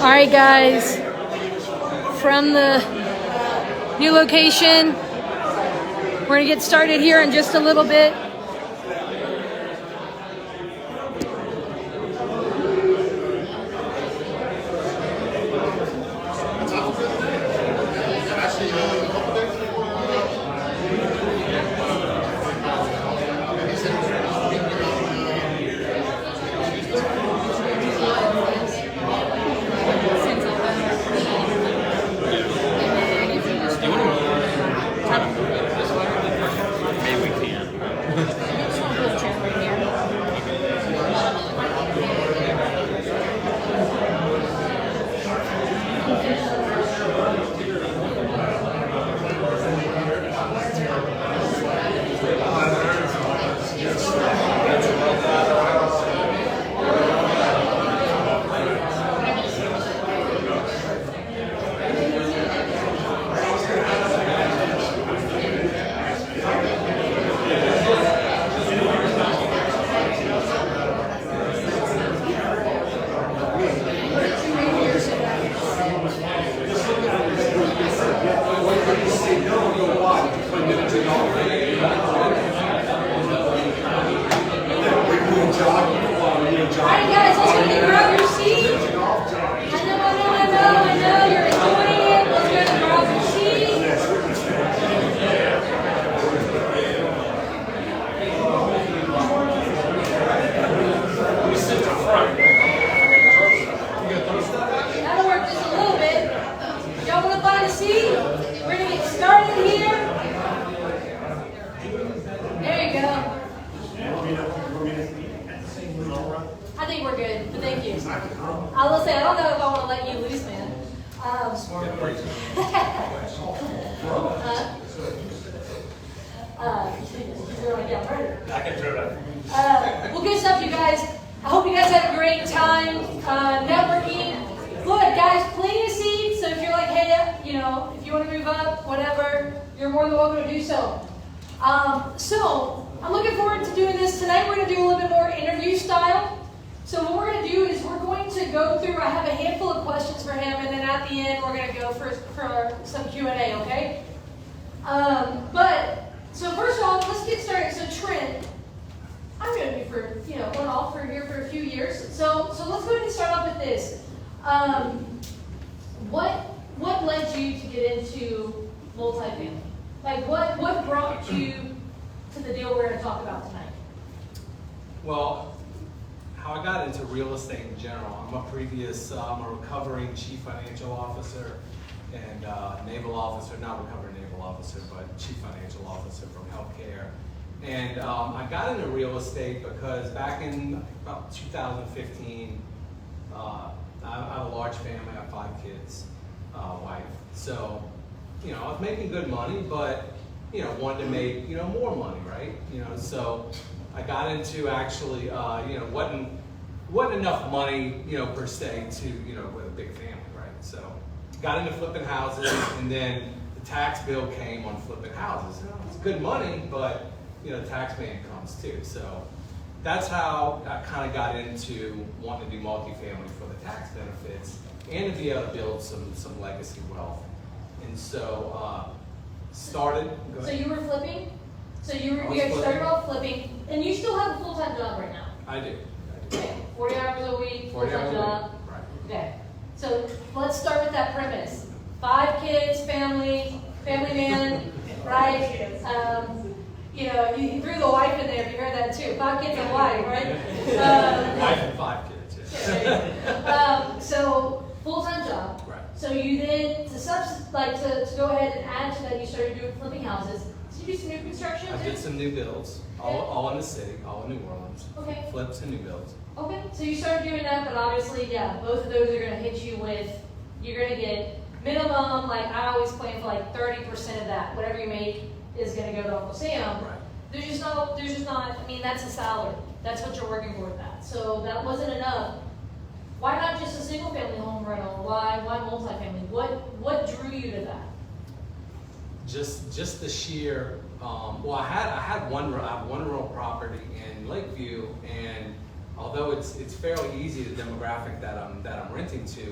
All right, guys, from the new location, we're going to get started here in just a little bit. Well, good stuff, you guys. I hope you guys had a great time networking. Look, guys, plenty of seats. So if you're like, hey, you know, if you want to move up, whatever, you're more than welcome to do so. So I'm looking forward to doing this tonight. We're going to do a little bit more interview style. So what we're going to do is we're going to go through. I have a handful of questions for him, and then at the end we're going to go for some Q&A. Okay? So first of all, let's get started. So Trent, I've known you for, for here for a few years. So let's go ahead and start off with this. What led you to get into multifamily? Like what brought you to the deal we're going to talk about tonight? Well, how I got into real estate in general. I'm a recovering chief financial officer and naval officer, not recovering naval officer, but chief financial officer from healthcare. And I got into real estate because back in about 2015, I have a large family, I have 5 kids, wife. So, I was making good money, but, wanted to make, more money, right? So I got into actually, wasn't enough money, per se to, with a big family, right? So got into flipping houses, and then the tax bill came on flipping houses. It's good money, but the tax man comes too. So that's how I kind of got into wanting to do multifamily for the tax benefits and to be able to build some legacy wealth. And so started. So you were flipping? So you guys started off flipping, and you still have a full-time job right now? I do. Okay. 40 hours a week, 40 hours full-time job. Right. Okay. So let's start with that premise. 5 kids, family man, right? You threw the wife in there. You heard that too. 5 kids and wife, right? Wife and 5 kids. Yeah. So full-time job. Right. So you then to go ahead and add to that, you started doing flipping houses. Did you do some new construction? I did some new builds, all in the city, all in New Orleans. Okay. Flips and new builds. Okay. So you started doing that, but obviously, both of those are going to hit you with. You're going to get minimum. Like I always plan for 30% of that. Whatever you make is going to go to Uncle Sam. Right. There's just not. I mean, that's a salary. That's what you're working for with that. So that wasn't enough. Why not just a single family home rental? Why multifamily? What drew you to that? Just the sheer. I have one real property in Lakeview, and although it's fairly easy, the demographic that I'm renting to,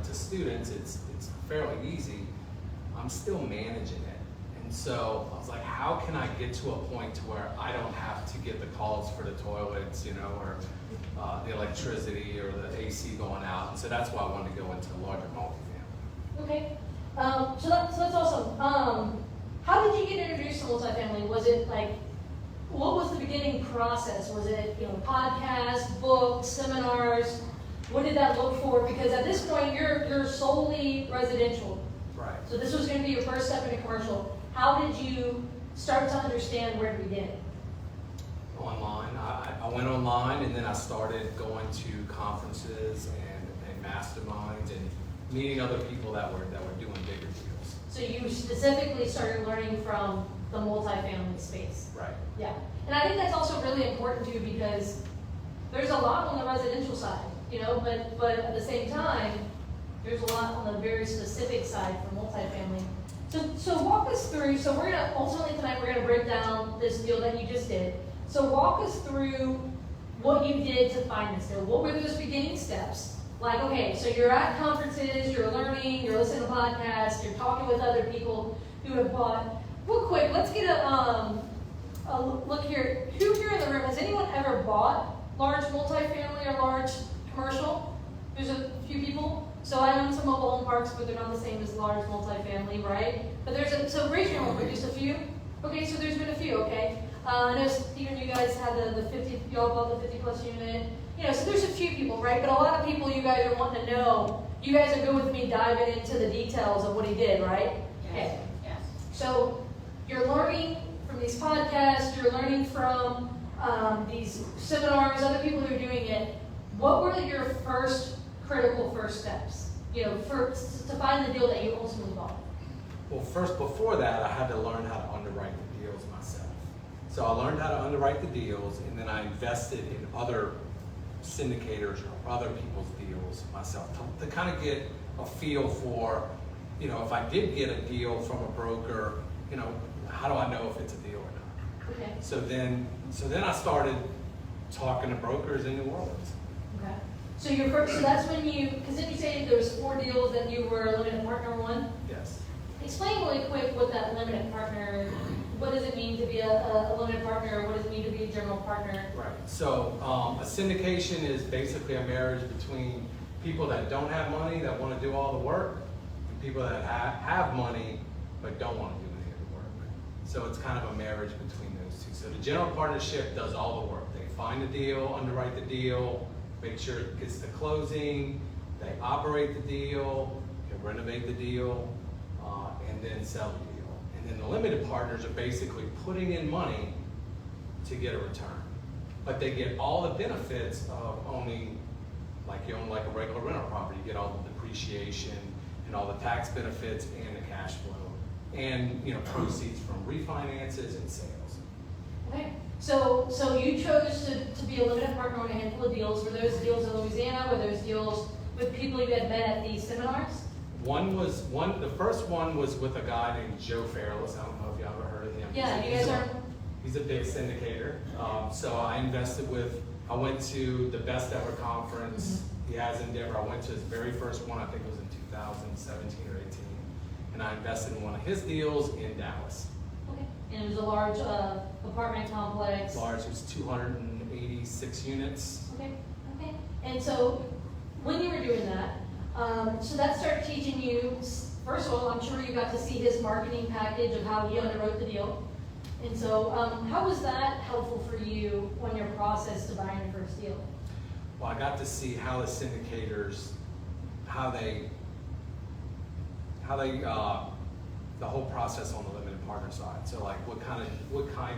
to students, it's fairly easy. I'm still managing it. And so I was like, how can I get to a point to where I don't have to get the calls for the toilets, or the electricity or the AC going out. And so that's why I wanted to go into larger multifamily. Okay. So that's awesome. How did you get introduced to multifamily? Was it like, what was the beginning process? Was it, podcasts, books, seminars? What did that look for? Because at this point, you're solely residential. Right. So this was going to be your first step into commercial. How did you start to understand where to begin? Online. I went online, and then I started going to conferences and masterminds and meeting other people that were doing bigger deals. So you specifically started learning from the multifamily space. Right. Yeah. And I think that's also really important too, because there's a lot on the residential side, but at the same time, there's a lot on the very specific side for multifamily. So walk us through, so we're gonna, ultimately tonight we're gonna break down this deal that you just did. So walk us through what you did to find this deal. What were those beginning steps? Like, okay, so you're at conferences, you're learning, you're listening to podcasts, you're talking with other people who have bought. Real quick, let's get a look here. Who here in the room, has anyone ever bought large multifamily or large commercial? There's a few people. So I own some mobile home parks, but they're not the same as large multifamily, right? But so raise your hand, just a few. Okay, so there's been a few, okay? I know, Stephen, you guys had the 50, y'all bought the 50 plus unit. So there's a few people, right? But a lot of people you guys are wanting to know, you guys are good with me diving into the details of what he did, right? Yes. Okay. Yes. So you're learning from these podcasts, you're learning from these seminars, other people who are doing it. What were your critical first steps, to find the deal that you ultimately bought? Well, first, before that, I had to learn how to underwrite the deals myself. So I learned how to underwrite the deals, and then I invested in other syndicators or other people's deals myself to kind of get a feel for, if I did get a deal from a broker, how do I know if it's a deal or not? Okay. So then I started talking to brokers in New Orleans. Okay. So so that's when because then you say there was 4 deals that you were a limited partner on? Yes. Explain really quick what that limited partner, what does it mean to be a limited partner? What does it mean to be a general partner? Right. So a syndication is basically a marriage between people that don't have money that want to do all the work, and people that have money but don't want to do any of the work. So it's kind of a marriage between those two. So the general partnership does all the work. They find the deal, underwrite the deal, make sure it gets to closing, they operate the deal, they renovate the deal, and then sell the deal. And then the limited partners are basically putting in money to get a return. But they get all the benefits of owning, like you own like a regular rental property. You get all the depreciation and all the tax benefits and the cash flow, and proceeds from refinances and sales. Okay. So you chose to be a limited partner on a handful of deals. Were those deals in Louisiana? Were those deals with people you had met at these seminars? The first one was with a guy named Joe Fairless. I don't know if you ever heard of him. Yeah, you guys are. He's a big syndicator. So I went to the Best Ever Conference he has in Denver. I went to his very first one, I think it was in 2017 or 18. And I invested in one of his deals in Dallas. Okay. And it was a large apartment complex. Large, it was 286 units. Okay. Okay. And so when you were doing that, so that started teaching you, first of all, I'm sure you got to see his marketing package of how he underwrote the deal. And so how was that helpful for you on your process to buying your first deal? Well, I got to see how the syndicators, the whole process on the limited partner side. So like what kind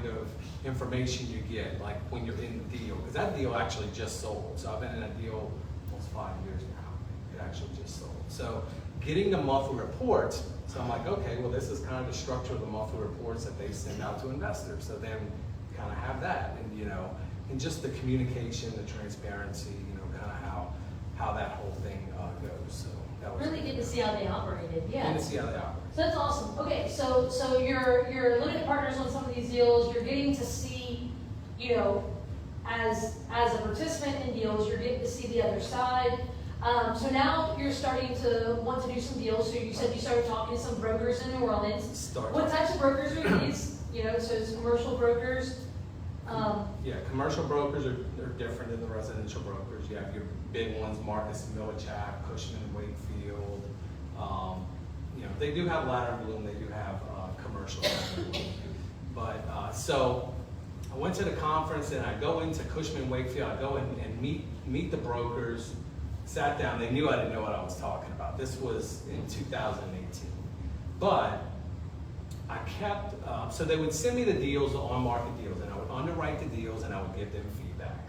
of information you get, like when you're in the deal, because that deal actually just sold. So I've been in a deal almost 5 years now. It actually just sold. So getting the monthly reports, so I'm like, okay, well this is kind of the structure of the monthly reports that they send out to investors. So then kind of have that, and and just the communication, the transparency, kind of how that whole thing goes. So that was really good to see how they operated. Yeah. Good to see how they operate. So that's awesome. Okay, so you're limited partners on some of these deals. You're getting to see, as a participant in deals, you're getting to see the other side. So now you're starting to want to do some deals. So you said you started talking to some brokers in New Orleans. What types of brokers are these? You know, so it's commercial brokers. Yeah, commercial brokers are different than the residential brokers. You have your big ones, Marcus & Millichap, Cushman & Wakefield. You know, they do have Ladder and Bloom. They do have commercial. But so I went to the conference and I go into Cushman & Wakefield. I go and meet the brokers. Sat down. They knew I didn't know what I was talking about. This was in 2018. But I kept, so they would send me the deals, the on-market deals, and I would underwrite the deals and I would give them feedback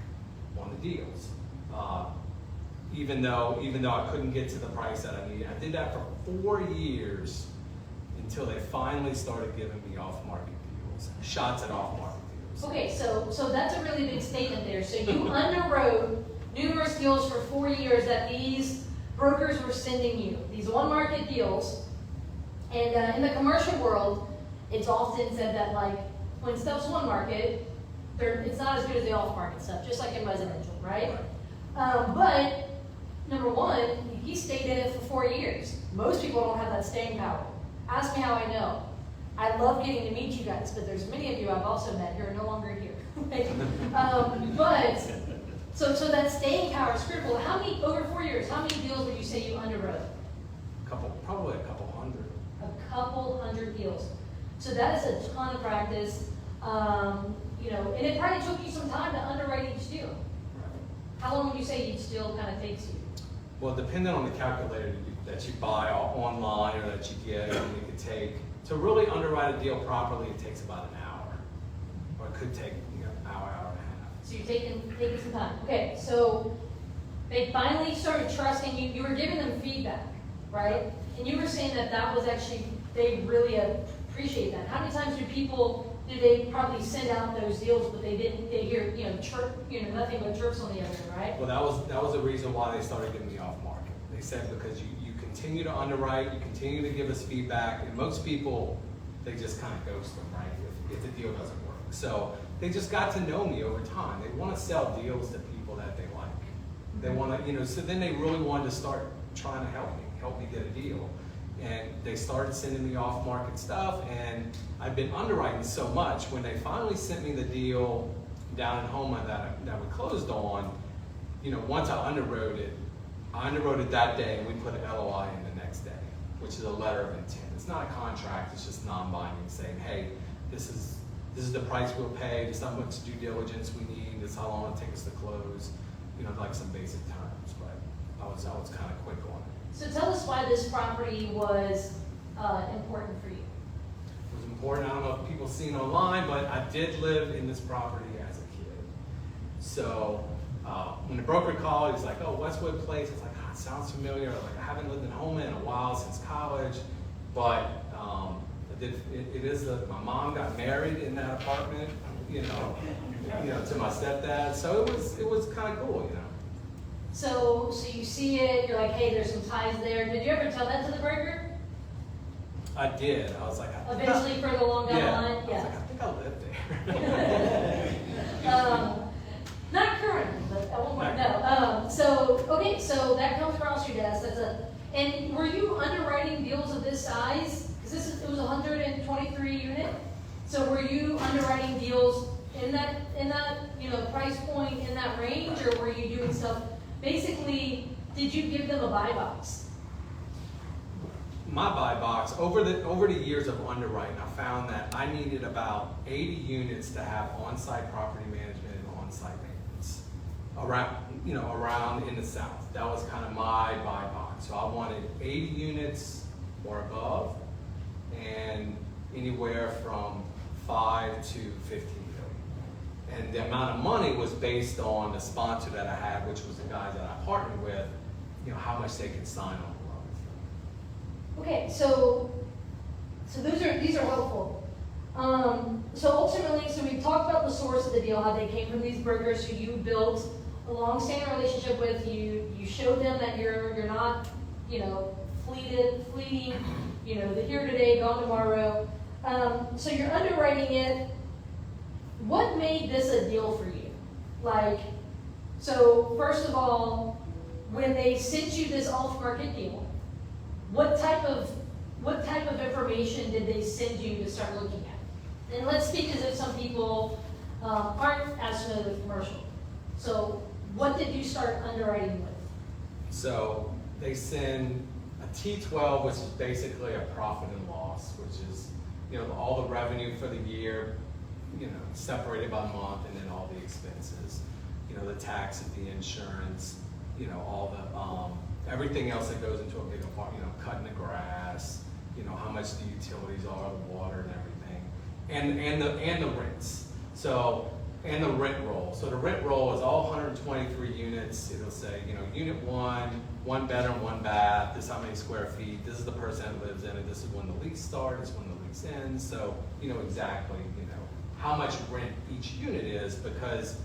on the deals. Even though I couldn't get to the price that I needed. I did that for 4 years until they finally started giving me off-market deals, shots at off-market deals. Okay, so that's a really big statement there. So you underwrote numerous deals for 4 years that these brokers were sending you, these on-market deals. And in the commercial world, it's often said that like when stuff's on market, it's not as good as the off-market stuff, just like in residential, right? But number one, he stayed in it for 4 years. Most people don't have that staying power. Ask me how I know. I love getting to meet you guys, but there's many of you I've also met who are no longer here. So that staying power is critical. Over 4 years, how many deals would you say you underwrote? Probably a couple hundred. A couple hundred deals. So that is a ton of practice. You know, and it probably took you some time to underwrite each deal. Right. How long would you say each deal kind of takes you? Well, depending on the calculator that you buy online or that you get, it could take, to really underwrite a deal properly, it takes about an hour. Or it could take, you know, an hour and a half. So you're taking some time. Okay, so they finally started trusting you. You were giving them feedback, right? And you were saying that was actually, they really appreciate that. How many times do they probably send out those deals, but they hear, you know, chirp, you know, nothing but chirps on the other end, right? Well, that was the reason why they started giving me off market. They said because you continue to underwrite, you continue to give us feedback, and most people, they just kind of ghost them, right? If the deal doesn't work. So they just got to know me over time. They want to sell deals to people that they like. They want to, you know, so then they really wanted to start trying to help me get a deal. And they started sending me off-market stuff, and I've been underwriting so much. When they finally sent me the deal down in Houma that we closed on, you know, once I underwrote it that day, and we put an LOI in the next day, which is a letter of intent. It's not a contract, it's just non-binding, saying, hey, this is the price we'll pay, this is how much due diligence we need, this is how long it'll take us to close, you know, like some basic terms, but I was kind of quick on it. So tell us why this property was important for you. It was important. I don't know if people seen online, but I did live in this property as a kid. So when the broker called, he's like, "Oh, Westwood Place." It's like, "Oh, it sounds familiar." Like, I haven't lived in Houma in a while since college, but it is my mom got married in that apartment, you know, to my stepdad. So it was kind of cool, you know. So you see it, you're like, hey, there's some ties there. Did you ever tell that to the broker? I did. I was like, eventually further along down the line? Yeah. I was like, I think I lived there. Not currently, but at one point, no. So that comes across your desk. And were you underwriting deals of this size? Because it was 123 unit. So were you underwriting deals in that price point, in that range, or were you doing stuff? Basically, did you give them a buy box? My buy box, over the years of underwriting, I found that I needed about 80 units to have on-site property management and on-site maintenance around in the South. That was kind of my buy box. So I wanted 80 units or above, and anywhere from 5 to 15. And the amount of money was based on the sponsor that I had, which was the guys that I partnered with, you know, how much they could sign on the loan. Okay, so these are helpful. So ultimately, we talked about the source of the deal, how they came from these brokers who you built a long-standing relationship with. You showed them that you're not, you know, fleeting, you know, the here today, gone tomorrow. So you're underwriting it. What made this a deal for you? Like, so first of all, when they sent you this off-market deal, what type of information did they send you to start looking at? And let's speak as if some people aren't as familiar with commercial. So what did you start underwriting with? So they send a T12, which is basically a profit and loss, which is, all the revenue for the year, separated by month, and then all the expenses, the taxes, the insurance, all the, everything else that goes into a big apartment, cutting the grass, how much the utilities are, the water and everything, and the rents. So, and the rent roll. So the rent roll is all 123 units. It'll say, unit 1 bedroom, 1 bath, this is how many square feet, this is the person that lives in it, this is when the lease starts, this is when the lease ends. So, exactly, how much rent each unit is, because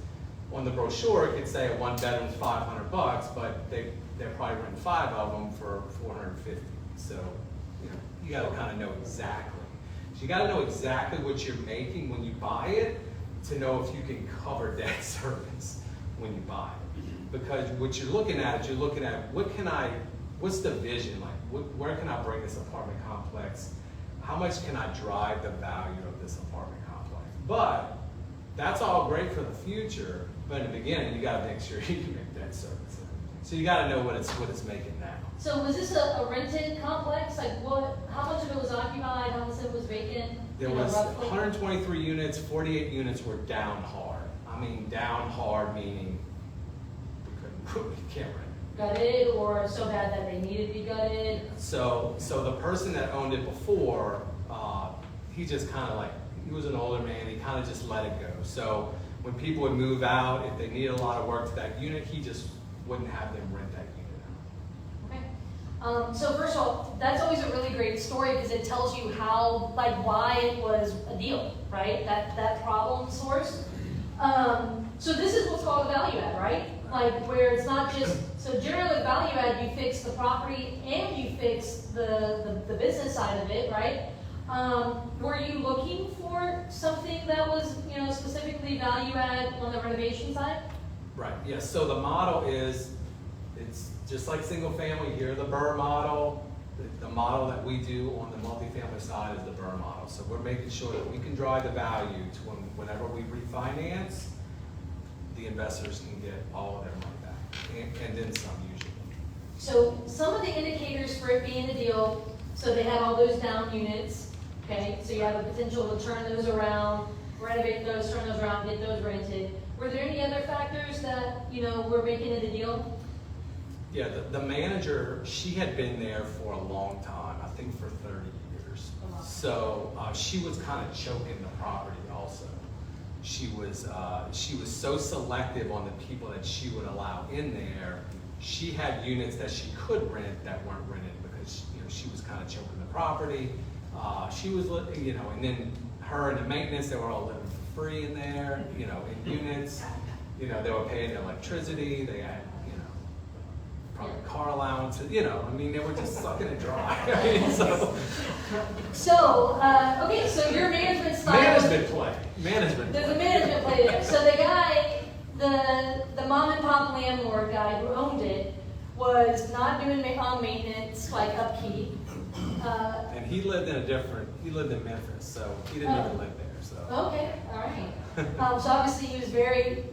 on the brochure it could say a 1 bedroom is $500, but they're probably renting 5 of them for $450. So, you got to kind of know exactly. So you got to know exactly what you're making when you buy it to know if you can cover debt service when you buy it. Because what you're looking at is what's the vision? Like, where can I bring this apartment complex? How much can I drive the value of this apartment complex? But that's all great for the future, but in the beginning, you got to make sure you can make debt service. So you got to know what it's making now. So was this a rented complex? Like how much of it was occupied? How much of it was vacant? There was roughly? 123 units, 48 units were down hard. I mean, down hard meaning we can't rent. Gutted, or so bad that they needed to be gutted? So the person that owned it before, he just kind of he was an older man, he kind of just let it go. So when people would move out, if they needed a lot of work to that unit, he just wouldn't have them rent that unit out. Okay. So first of all, that's always a really great story because it tells you how, why it was a deal, right? That problem source. So this is what's called a value add, right? Where it's not just, so generally value add, you fix the property and you fix the business side of it, right? Were you looking for something that was, specifically value add on the renovation side? Right, yes, so the model is, it's just like single family here, the BRRRR model. The model that we do on the multifamily side is the BRRRR model. So we're making sure that we can drive the value to whenever we refinance, the investors can get all of their money back, and then some usually. So some of the indicators for it being a deal, so they had all those down units, okay? So you have a potential to turn those around, renovate those, turn those around, get those rented. Were there any other factors that, were making it a deal? Yeah, the manager, she had been there for a long time, I think for 30 years. So she was kind of choking the property also. She was so selective on the people that she would allow in there. She had units that she could rent that weren't rented because she was kind of choking the property. She was, and then her and the maintenance, they were all living for free in there, in units. They were paying their electricity. They had, probably car allowances. They were just sucking it dry. Okay, so your management style. Management. There's a management play there. So the guy, the mom and pop landlord guy who owned it was not doing maintenance, upkeep. And he lived in Memphis, so he didn't even live there. So. Okay, all right. So obviously he was very,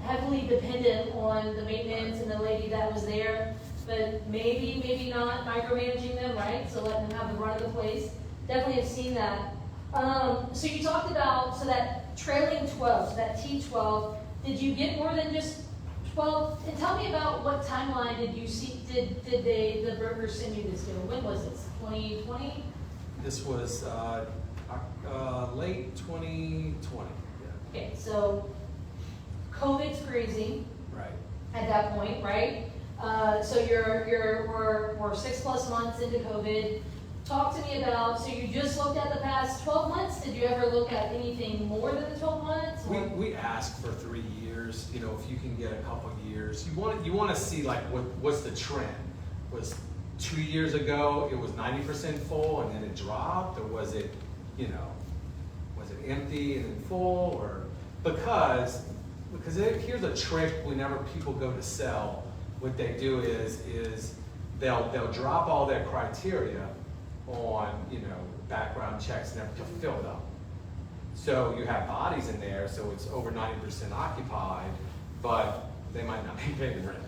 heavily dependent on the maintenance and the lady that was there, but maybe not micromanaging them, right? So letting them have the run of the place. Definitely have seen that. So you talked about, that trailing 12, so that T12, did you get more than just 12? And tell me about what timeline did you see, did the brokers send you this deal? When was this, 2020? This was late 2020. Yeah. Okay, so COVID's crazy. Right. At that point, right? So we're 6+ months into COVID. Talk to me about, so you just looked at the past 12 months? Did you ever look at anything more than the 12 months? We asked for 3 years, if you can get a couple years. You want to see what's the trend? Was 2 years ago it was 90% full and then it dropped, or was it, was it empty and then full, or because because here's a trick whenever people go to sell. What they do is they'll drop all their criteria on, background checks and everything to fill it up. So you have bodies in there, so it's over 90% occupied, but they might not be paying rent.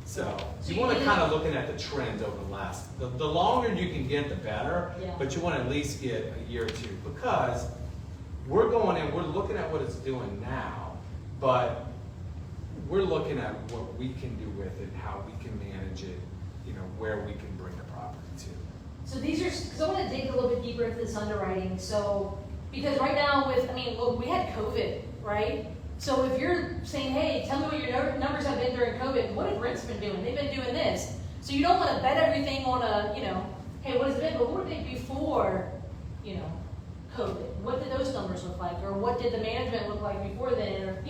So you want to kind of looking at the trends over the last, the longer you can get, the better, but you want to at least get a year or two, because we're going in, we're looking at what it's doing now, but we're looking at what we can do with it, how we can manage it, where we can bring the property to. So these are, because I want to dig a little bit deeper into this underwriting. So, because right now look, we had COVID, right? So if you're saying, hey, tell me what your numbers have been during COVID, what have rents been doing? They've been doing this. So you don't want to bet everything on hey, what has it been? But what were they before, COVID? What did those numbers look like? Or what did the management look like before then? Or,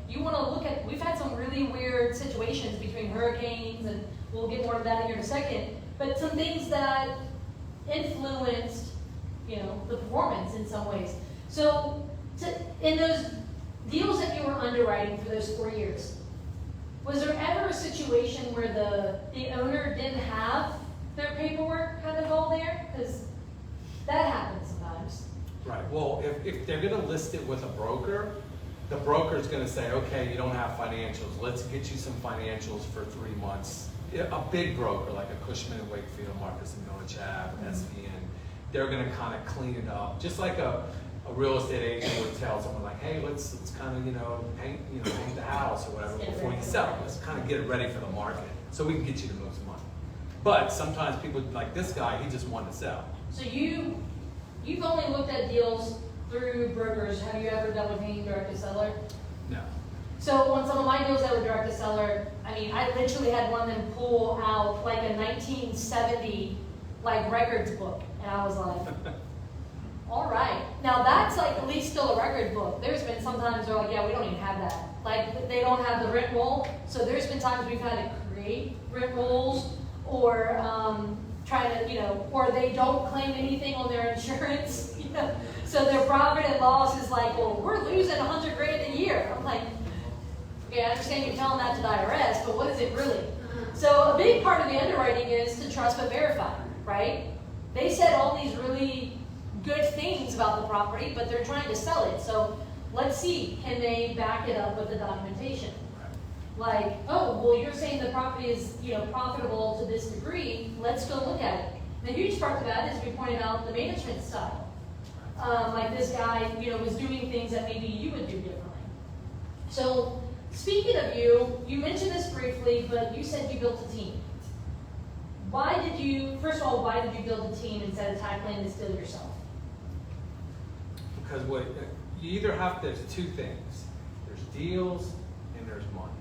you want to look at, we've had some really weird situations between hurricanes, and we'll get more of that here in a second, but some things that influenced, the performance in some ways. So in those deals that you were underwriting for those 4 years, was there ever a situation where the owner didn't have their paperwork kind of all there? Because that happens sometimes. Right, well, if they're gonna list it with a broker, the broker's gonna say, okay, you don't have financials, let's get you some financials for 3 months. A big broker, like a Cushman & Wakefield, Marcus & Miller, Chab, SVN, they're gonna kind of clean it up, just like a real estate agent would tell someone like, hey, let's kind of, paint the house or whatever before you sell it. Let's kind of get it ready for the market so we can get you the most money. But sometimes people, like this guy, he just wanted to sell. So you've only looked at deals through brokers. Have you ever done anything direct to seller? No. So on some of my deals that were direct to seller, I literally had one of them pull out like a 1970 records book, and I was like, all right. Now that's at least still a record book. There's been sometimes they're like, yeah, we don't even have that. They don't have the rent roll. So there's been times we've had to create rent rolls, or try to, or they don't claim anything on their insurance. So their profit and loss is like, well, we're losing $100,000 a year. I'm like, okay, I understand you're telling that to the IRS, but what is it really? So a big part of the underwriting is to trust but verify, right? They said all these really good things about the property, but they're trying to sell it. So let's see, can they back it up with the documentation? Like, oh, well, you're saying the property is, profitable to this degree. Let's go look at it. The huge part of that is we pointed out the management style. Like this guy, was doing things that maybe you would do differently. So speaking of you mentioned this briefly, but you said you built a team. First of all, why did you build a team instead of tackling this deal yourself? Because you either there's two things. There's deals and there's money.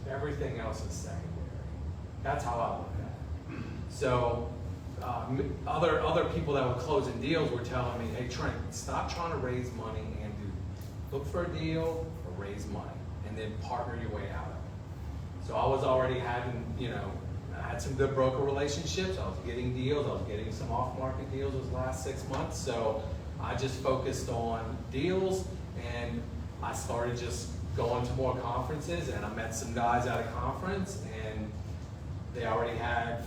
Everything else is secondary. That's how I look at it. So other people that were closing deals were telling me, hey Trent, stop trying to raise money and look for a deal or raise money and then partner your way out of it. So I was already having, I had some good broker relationships. I was getting deals. I was getting some off-market deals those last 6 months. So I just focused on deals, and I started just going to more conferences, and I met some guys at a conference, and they already had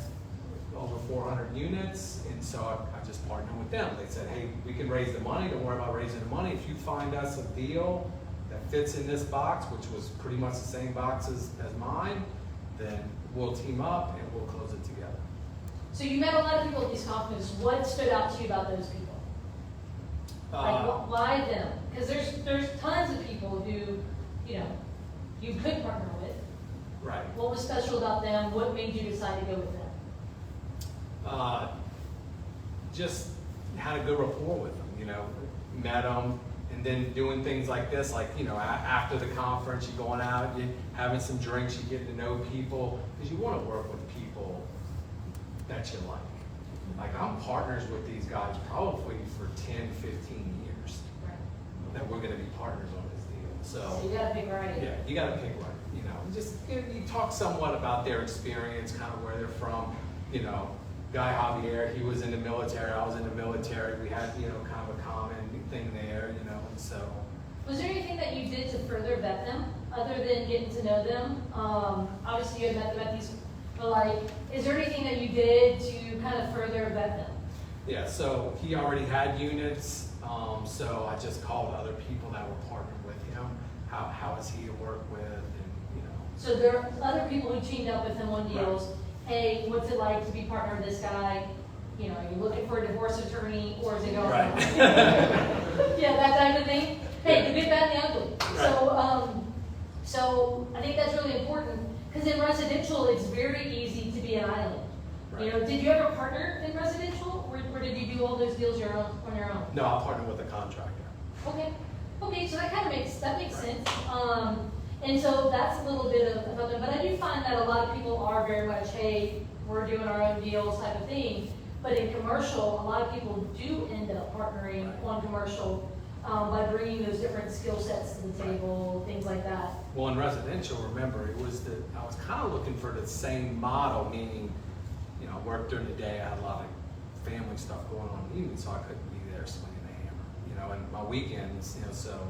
over 400 units, and so I just partnered with them. They said, hey, we can raise the money. Don't worry about raising the money. If you find us a deal that fits in this box, which was pretty much the same box as mine, then we'll team up and we'll close it together. So you met a lot of people at these conferences. What stood out to you about those people? Why them? Because there's tons of people who, you could partner with. Right. What was special about them? What made you decide to go with them? Just had a good rapport with them, met them, and then doing things like this, after the conference, you're going out, you're having some drinks, you're getting to know people, because you want to work with people that you like. Like, I'm partners with these guys probably for 10, 15 years that we're going to be partners on this deal. So you got to pick right. Yeah, you got to pick right. You talk somewhat about their experience, kind of where they're from. Guy Javier, he was in the military, I was in the military. We had, kind of a common thing there, and so. Was there anything that you did to further vet them, other than getting to know them? Obviously, you had met them at these, but like, is there anything that you did to kind of further vet them? Yeah, so he already had units, so I just called other people that were partnered with him. How is he to work with, and you know. So there are other people who teamed up with him on deals. Right. Hey, what's it like to be partnered with this guy? You know, are you looking for a divorce attorney, or is it going Right. yeah, that type of thing. Hey, the good, bad, and the ugly. Right. So I think that's really important, because in residential, it's very easy to be an island. Right. You know, did you ever partner in residential, or did you do all those deals on your own? No, I partnered with a contractor. Okay. Okay, so that kind of makes Right. sense. And so that's a little bit of them. But I do find that a lot of people are very much, hey, we're doing our own deals type of thing. But in commercial, a lot of people do end up partnering on commercial by bringing those different skill sets to the table, things like that. Well, in residential, remember, I was kind of looking for the same model, meaning, you know, I worked during the day, I had a lot of family stuff going on in the evening, so I couldn't be there swinging the hammer, you know, and my weekends, you know, so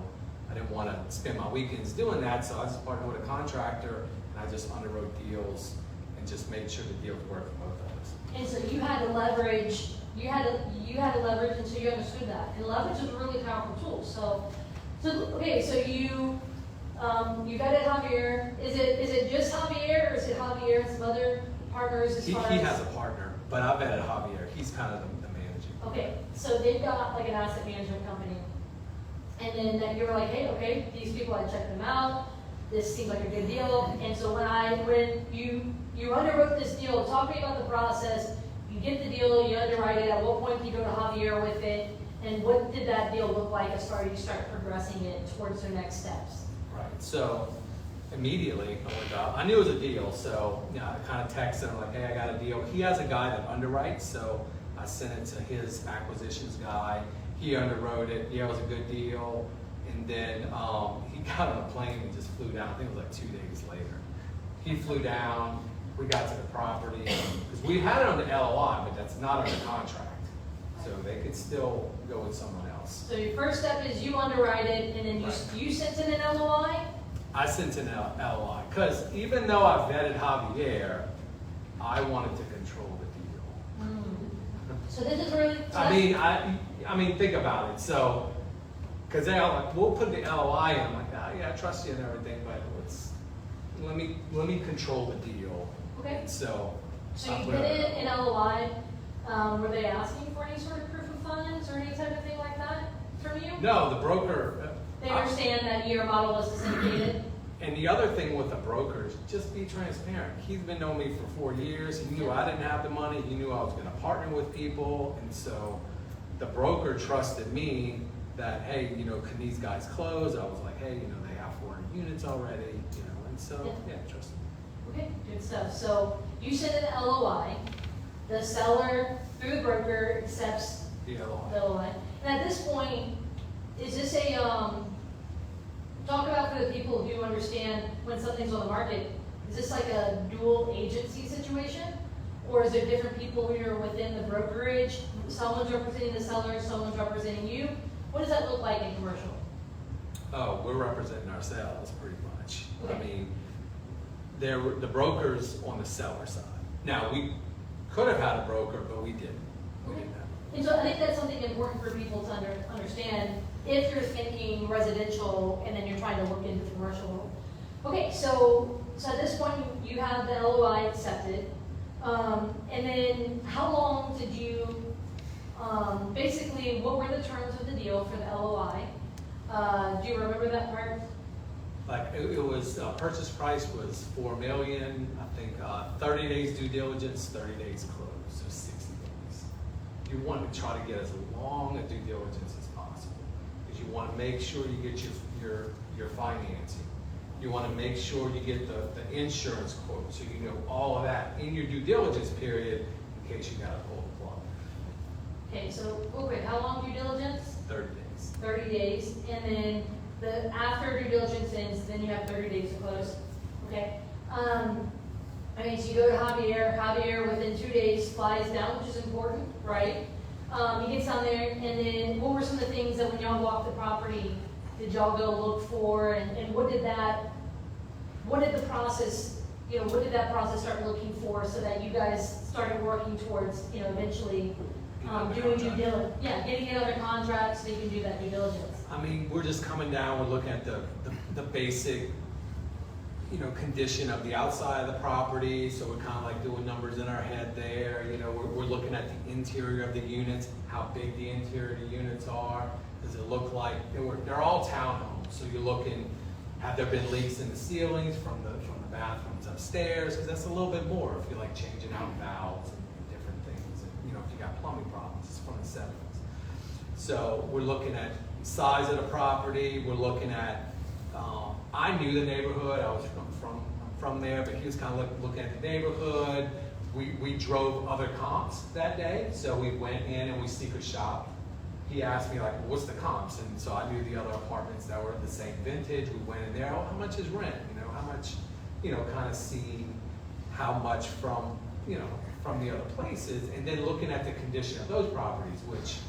I didn't want to spend my weekends doing that, so I just partnered with a contractor, and I just underwrote deals and just made sure the deals worked for both of us. And so you had to leverage, you had to leverage, and so you understood that. And leverage is a really powerful tool. So okay, so you vetted Javier. Is it just Javier, or is it Javier and some other partners as He far as? has a partner, but I vetted Javier. He's kind of the manager. Okay, so they've got like an asset management company, and then you were like, hey, okay, these people, I checked them out. This seems like a good deal. And so when you underwrote this deal, talk to me about the process. You get the deal, you underwrite it. At what point do you go to Javier with it? And what did that deal look like as far as you start progressing it towards the next steps? Right. So immediately, I knew it was a deal, so you know, I kind of texted him like, hey, I got a deal. He has a guy that underwrites, so I sent it to his acquisitions guy. He underwrote it. Yeah, it was a good deal. And then he got on a plane and just flew down. I think it was like 2 days later. He flew down. We got to the property because we had it on the LOI, but that's not under contract, so they could still go with someone else. So your first step is you underwrite it, and then you sent in an LOI? I sent an LOI because even though I vetted Javier, I wanted to control the deal. So this is really I mean, think about it. So, because they all like, we'll put the LOI in. I'm like, oh, yeah, I trust you and everything, but let me control the deal. Okay. So you put in an LOI. Were they asking for any sort of proof of funds or any type of thing like that from you? No, the broker. They understand that your model was syndicated. And the other thing with the brokers, just be transparent. He's been knowing me for 4 years. He knew I didn't have the money. He knew I was going to partner with people. And so the broker trusted me that, hey, you know, can these guys close? I was like, hey, you know, they have 400 units already, you know, and so, yeah, trust me. Okay, good stuff. So you send an LOI. The seller, through the broker, accepts The LOI. the LOI. And at this point, is this a, talk about for the people who understand when something's on the market, is this like a dual agency situation? Or is there different people who are within the brokerage? Someone's representing the seller, someone's representing you. What does that look like in commercial? Oh, we're representing ourselves pretty much. Okay. I mean, the broker's on the seller side. Now, we could have had a broker, but we didn't. We didn't have one. And so I think that's something important for people to understand if you're thinking residential and then you're trying to look into the commercial world. Okay, so at this point you have the LOI accepted. And then how long did you, basically what were the terms of the deal for the LOI? Do you remember that part? Like it was, purchase price was $4 million. I think 30 days due diligence, 30 days close, so 60 days. You want to try to get as long a due diligence as possible because you want to make sure you get your financing. You want to make sure you get the insurance quote, so you know all of that in your due diligence period in case you got to pull the plug. Okay, so real quick, how long due diligence? 30 days. 30 days, and then after due diligence ends, then you have 30 days to close. Okay. I mean, so you go to Javier. Javier within 2 days flies down, which is important, right? He gets down there, and then what were some of the things that when y'all walked the property did y'all go look for, and what did the process, what did that process start looking for so that you guys started working towards, eventually doing due diligence? Yeah, getting it under contract so you can do that due diligence. I mean, we're just coming down, we're looking at the basic, condition of the outside of the property, so we're kind of like doing numbers in our head there. We're looking at the interior of the units, how big the interior of the units are. Does it look like, they're all townhomes, so you're looking, have there been leaks in the ceilings from the bathrooms upstairs? Because that's a little bit more if you're like changing out valves and different things. And, if you got plumbing problems, it's from the 70s. So we're looking at size of the property, we're looking at, I knew the neighborhood, I was from there, but he was kind of looking at the neighborhood. We drove other comps that day, so we went in and we secret shopped. He asked me, like, what's the comps? And so I knew the other apartments that were the same vintage. We went in there, how much is rent? How much, kind of seeing how much from the other places, and then looking at the condition of those properties, which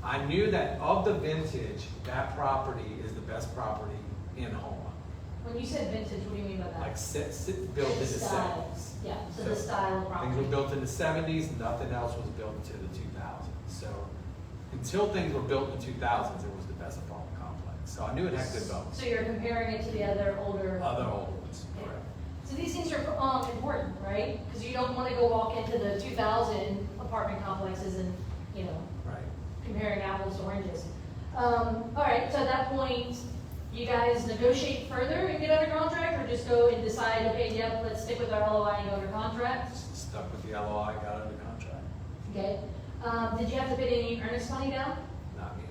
I knew that of the vintage, that property is the best property in Houma. When you said vintage, what do you mean by that? Like built in the style. 70s. Yeah, so the style of property. Things were built in the 70s, nothing else was built until the 2000s. So until things were built in the 2000s, it was the best apartment complex. So I knew it had good bones. So you're comparing it to the other older ones, correct. So these things are important, right? Because you don't want to go walk into the 2000 apartment complexes and, Right. comparing apples to oranges. All right, so at that point, you guys negotiate further and get under contract, or just go and decide, okay, yep, let's stick with our LOI and go under contract? Stuck with the LOI, got under contract. Okay. Did you have to put any earnest money down? Not me.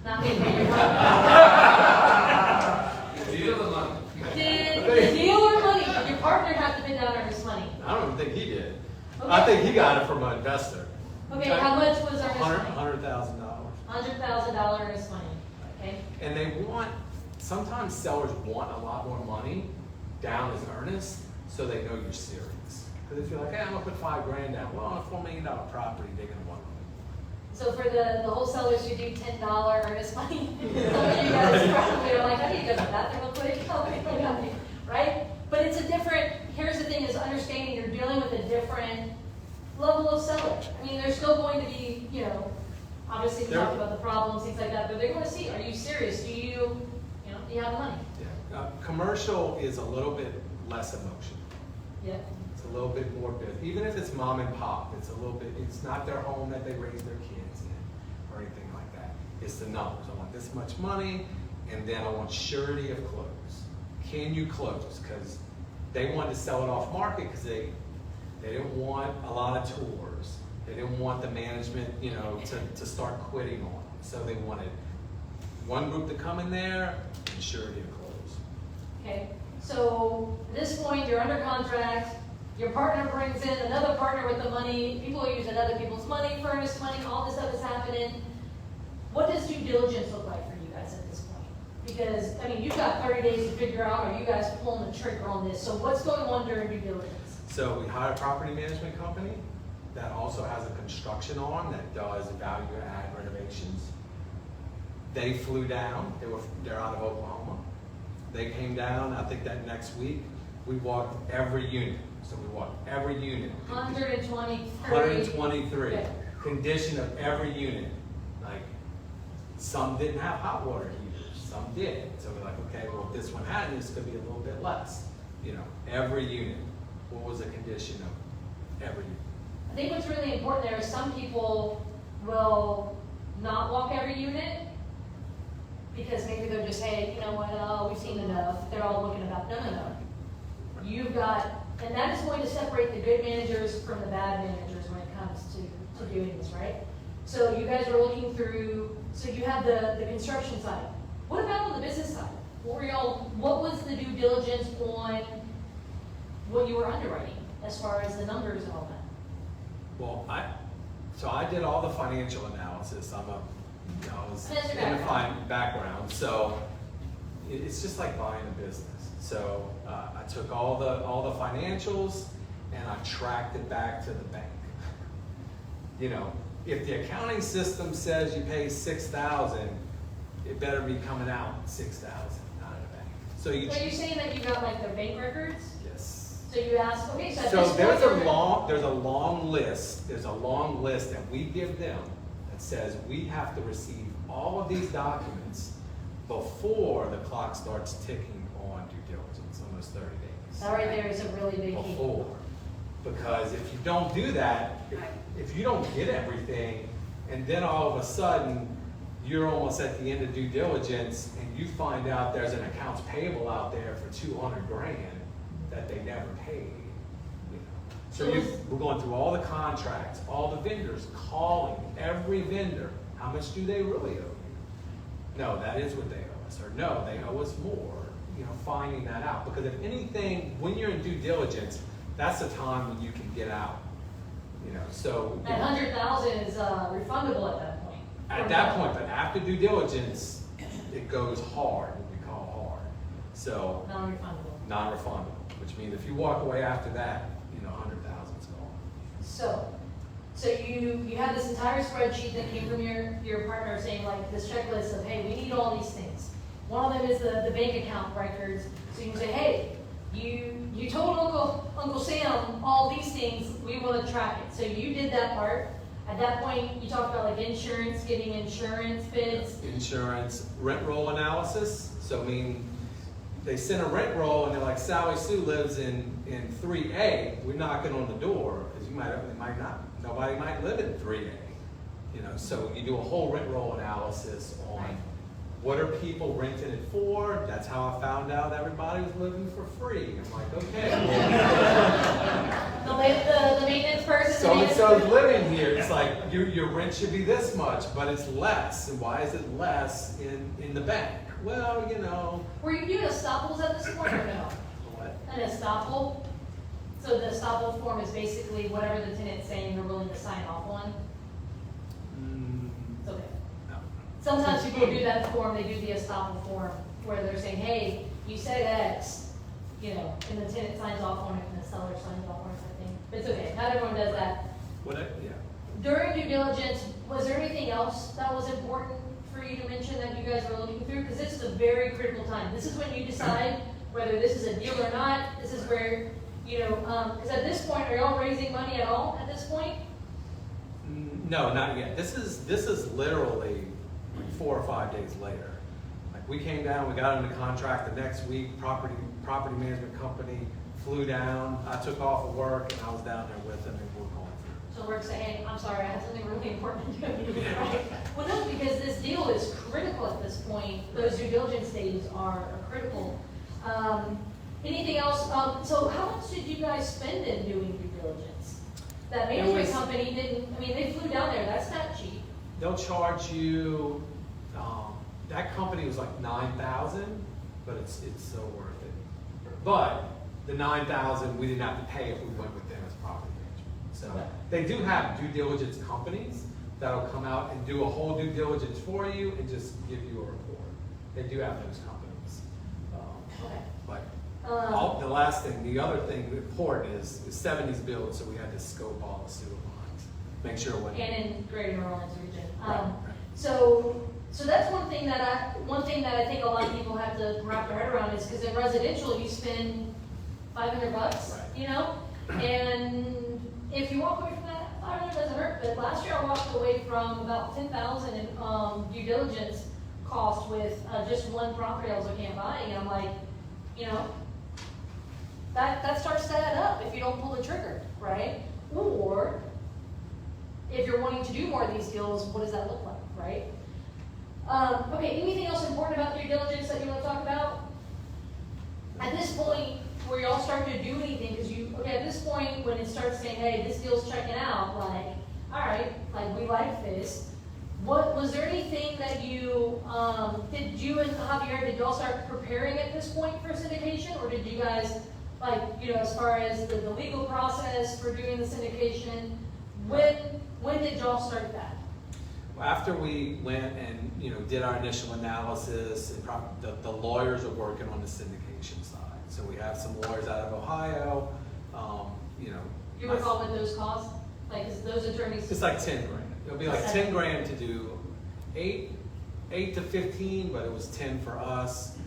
Not me, but your partner. Deal or money? Did the deal or money? Did your partner have to put down earnest money? I don't even think he did. Okay. I think he got it from an investor. Okay, how much was earnest money? $100,000. $100,000 earnest money. Okay. And sometimes sellers want a lot more money down as earnest, so they know you're serious. Because if you're like, hey, I'm gonna put $5,000 down, well, on a $4 million property, they're gonna want money. So for the wholesalers who do $10 earnest money, some of you guys probably are like, I need to go to the bathroom real quick, right? But it's a different, here's the thing, is understanding you're dealing with a different level of seller. I mean, there's still going to be, obviously we talked about the problems, things like that, but they're going to see, are you serious? Do you have money? Yeah. Commercial is a little bit less emotion. Yeah. It's a little bit more business. Even if it's mom and pop, it's not their home that they raise their kids in or anything like that. It's the numbers. I want this much money, and then I want surety of close. Can you close? Because they wanted to sell it off market because they didn't want a lot of tours. They didn't want the management, to start quitting on them. So they wanted one group to come in there and surety of close. Okay. So at this point, you're under contract. Your partner brings in another partner with the money. People are using other people's money, furnished money. All this stuff is happening. What does due diligence look like for you guys at this point? Because, you've got 30 days to figure out, are you guys pulling the trigger on this? So what's going on during due diligence? So we hired a property management company that also has a construction arm that does value add renovations. They flew down. They're out of Oklahoma. They came down, I think that next week. We walked every unit. So we walked every unit. 123. Okay. Condition of every unit. Like, some didn't have hot water heaters, some did. So we're like, okay, well, if this one had, this could be a little bit less. Every unit. What was the condition of every unit? I think what's really important there is some people will not walk every unit because maybe they're just, hey, you know what, we've seen enough. They're all looking about, no. You've got, and that is going to separate the good managers from the bad managers when it comes to doing this, right? So you guys are looking through, so you have the construction side. What about on the business side? What was the due diligence on what you were underwriting as far as the numbers and all that? Well, I did all the financial analysis. I was That's your in the background, so it's just like buying a business. So I took all the financials and I tracked it back to the bank. If the accounting system says you pay $6,000, it better be coming out 6,000 out of the bank. So So you're saying that you got like their bank records? yes. So you ask, okay, so at So this there's point, there's a long list that we give them that says we have to receive all of these documents before the clock starts ticking on due diligence, almost 30 days. that right there is a really big key. Before. Because if you don't do that, if you don't get everything, and then all of a sudden, you're almost at the end of due diligence, and you find out there's an accounts payable out there for 200 grand that they never paid. You know? So we're going through all the contracts, all the vendors, calling every vendor. How much do they really owe you? No, that is what they owe us. Or no, they owe us more. You know, finding that out. Because if anything, when you're in due diligence, that's the time when you can get out. You know, so That 100,000 is refundable at that point. at that point, but after due diligence, it goes hard, what we call hard. So Non-refundable. non-refundable, which means if you walk away after that, you know, 100,000 is gone. So you have this entire spreadsheet that came from your partner saying like this checklist of, hey, we need all these things. One of them is the bank account records. So you can say, hey, you told Uncle Sam all these things, we want to track it. So you did that part. At that point, you talked about like insurance, getting insurance bids. Insurance, rent roll analysis. So I mean, they send a rent roll and they're like, Sally Sue lives in 3A. We're knocking on the door because nobody might live in 3A. You know, so you do a whole rent roll analysis on what are people renting it for. That's how I found out everybody was living for free. I'm like, okay. The maintenance person. So and so's living here. It's like your rent should be this much, but it's less. And why is it less in the bank? Well, you know. Were you doing estoppels at this point or no? What? An estoppel? So the estoppel form is basically whatever the tenant's saying they're willing to sign off on? It's okay. No. Sometimes people do that form, they do the estoppel form, where they're saying, hey, you said X, you know, and the tenant signs off on it and the seller signs off on it, I think. But it's okay, not everyone does that. Yeah. During due diligence, was there anything else that was important for you to mention that you guys were looking through? Because this is a very critical time. This is when you decide whether this is a deal or not. This is where, you know, because at this point, are y'all raising money at all at this point? No, not yet. This is literally 4 or 5 days later. Like we came down, we got under contract the next week. Property management company flew down. I took off of work and I was down there with them and we're going through. So we're saying, hey, I'm sorry, I have something really important to do. Right? Well, no, because this deal is critical at this point. Those due diligence days are critical. Anything else? So how much did you guys spend in doing due diligence? That management company didn't, I mean, they flew down there. That's not cheap. They'll charge you, that company was like $9,000, but it's so worth it. But the $9,000 we didn't have to pay if we went with them as property management. So they do have due diligence companies that'll come out and do a whole due diligence for you and just give you a report. They do have those companies. But the last thing, the other thing important is the 70s build, so we had to scope all the sewer lines, make sure what. And in Greater New Orleans region. Right. So that's one thing that I think a lot of people have to wrap their head around is because in residential you spend $500, Right. you know, and if you walk away from that, $500 doesn't hurt. But last year I walked away from about $10,000 in due diligence cost with just one property I was looking at buying, and I'm like, you know, that starts to add up if you don't pull the trigger, right? Or if you're wanting to do more of these deals, what does that look like, right? Okay, anything else important about due diligence that you want to talk about? At this point, where y'all start to do anything, because at this point, when it starts saying, hey, this deal's checking out, like, all right, like, we like this. Was there anything that you, did you and Javier, did y'all start preparing at this point for syndication, or did you guys, like, you know, as far as the legal process for doing the syndication, when did y'all start that? After we went and, you know, did our initial analysis, and the lawyers are working on the syndication side. So we have some lawyers out of Ohio, you know. You recall what those cost? Like, is those attorneys? It's like 10 grand. It'll be like 10 grand to do 8 8 to 15, but it was 10 for us.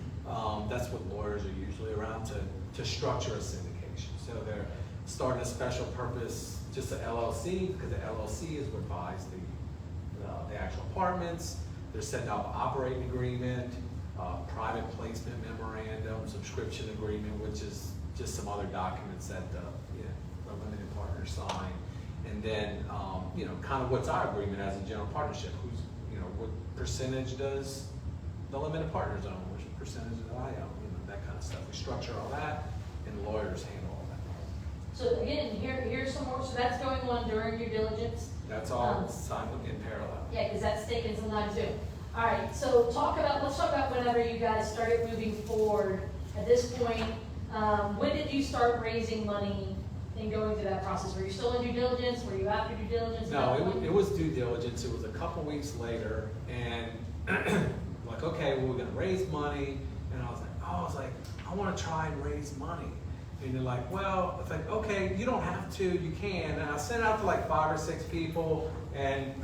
That's what lawyers are usually around to structure a syndication. So they're starting a special purpose, just an LLC, because the LLC is what buys the actual apartments. They're setting up an operating agreement, private placement memorandum, subscription agreement, which is just some other documents that the limited partners sign. And then, kind of what's our agreement as a general partnership? What percentage does the limited partners own? Which percentage do I own? That kind of stuff. We structure all that, and lawyers handle all that. So again, here's some more. So that's going on during due diligence. That's all signed in parallel. Yeah, because that's taking some time too. All right. So let's talk about whenever you guys started moving forward. At this point, when did you start raising money and going through that process? Were you still in due diligence? Were you after due diligence? No, it was due diligence. It was a couple weeks later, and like, okay, well, we're gonna raise money, and I was like, I want to try and raise money, and they're like, well, it's like, okay, you don't have to, you can, and I sent out to like 5 or 6 people, and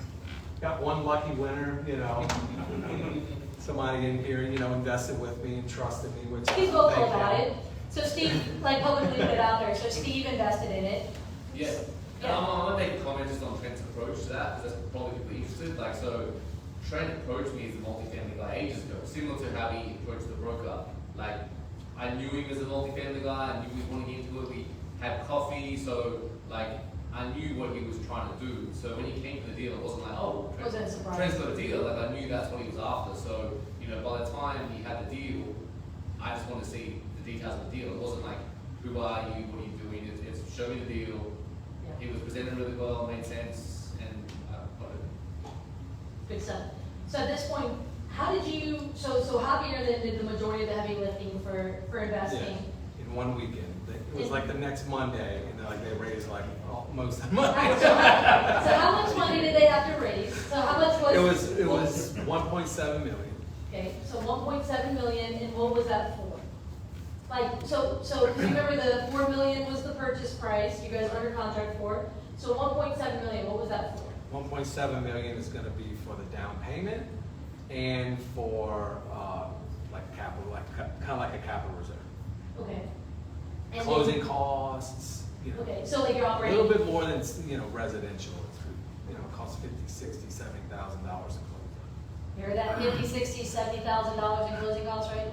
got one lucky winner, somebody in here, invested with me and trusted me, which He's vocal about it. So Steve, publicly put it out there. So Steve invested in it. Yeah. Yeah. I'm gonna make a comment just on Trent's approach to that, because that's probably people interested. So Trent approached me as a multifamily guy ages ago, similar to how he approached the broker. I knew him as a multifamily guy. I knew he was wanting into it. We had coffee, so I knew what he was trying to do. So when he came to the deal, it wasn't like, oh, Wasn't a surprise. Trent's got a deal. I knew that's what he was after. So by the time he had the deal, I just wanted to see the details of the deal. It wasn't like, who are you, what are you doing? It's show me the deal. Yeah. It was presented really well, made sense, and got it. Good stuff. So at this point, how did you? So Javier then did the majority of the heavy lifting for investing. Yeah, in one weekend. It was like the next Monday, and they raised most of the money. So how much money did they have to raise? So how much was it was 1.7 million. Okay, so 1.7 million, and what was that for? So you remember the 4 million was the purchase price you guys were under contract for. So 1.7 million, what was that for? 1.7 million is going to be for the down payment and for capital, kind of like a capital reserve. Okay. And Closing costs. Okay, so your a operating. little bit more than residential. It costs $50,000, $60,000, $70,000 in closing. You heard that? $50,000, $60,000, $70,000 in closing costs, right?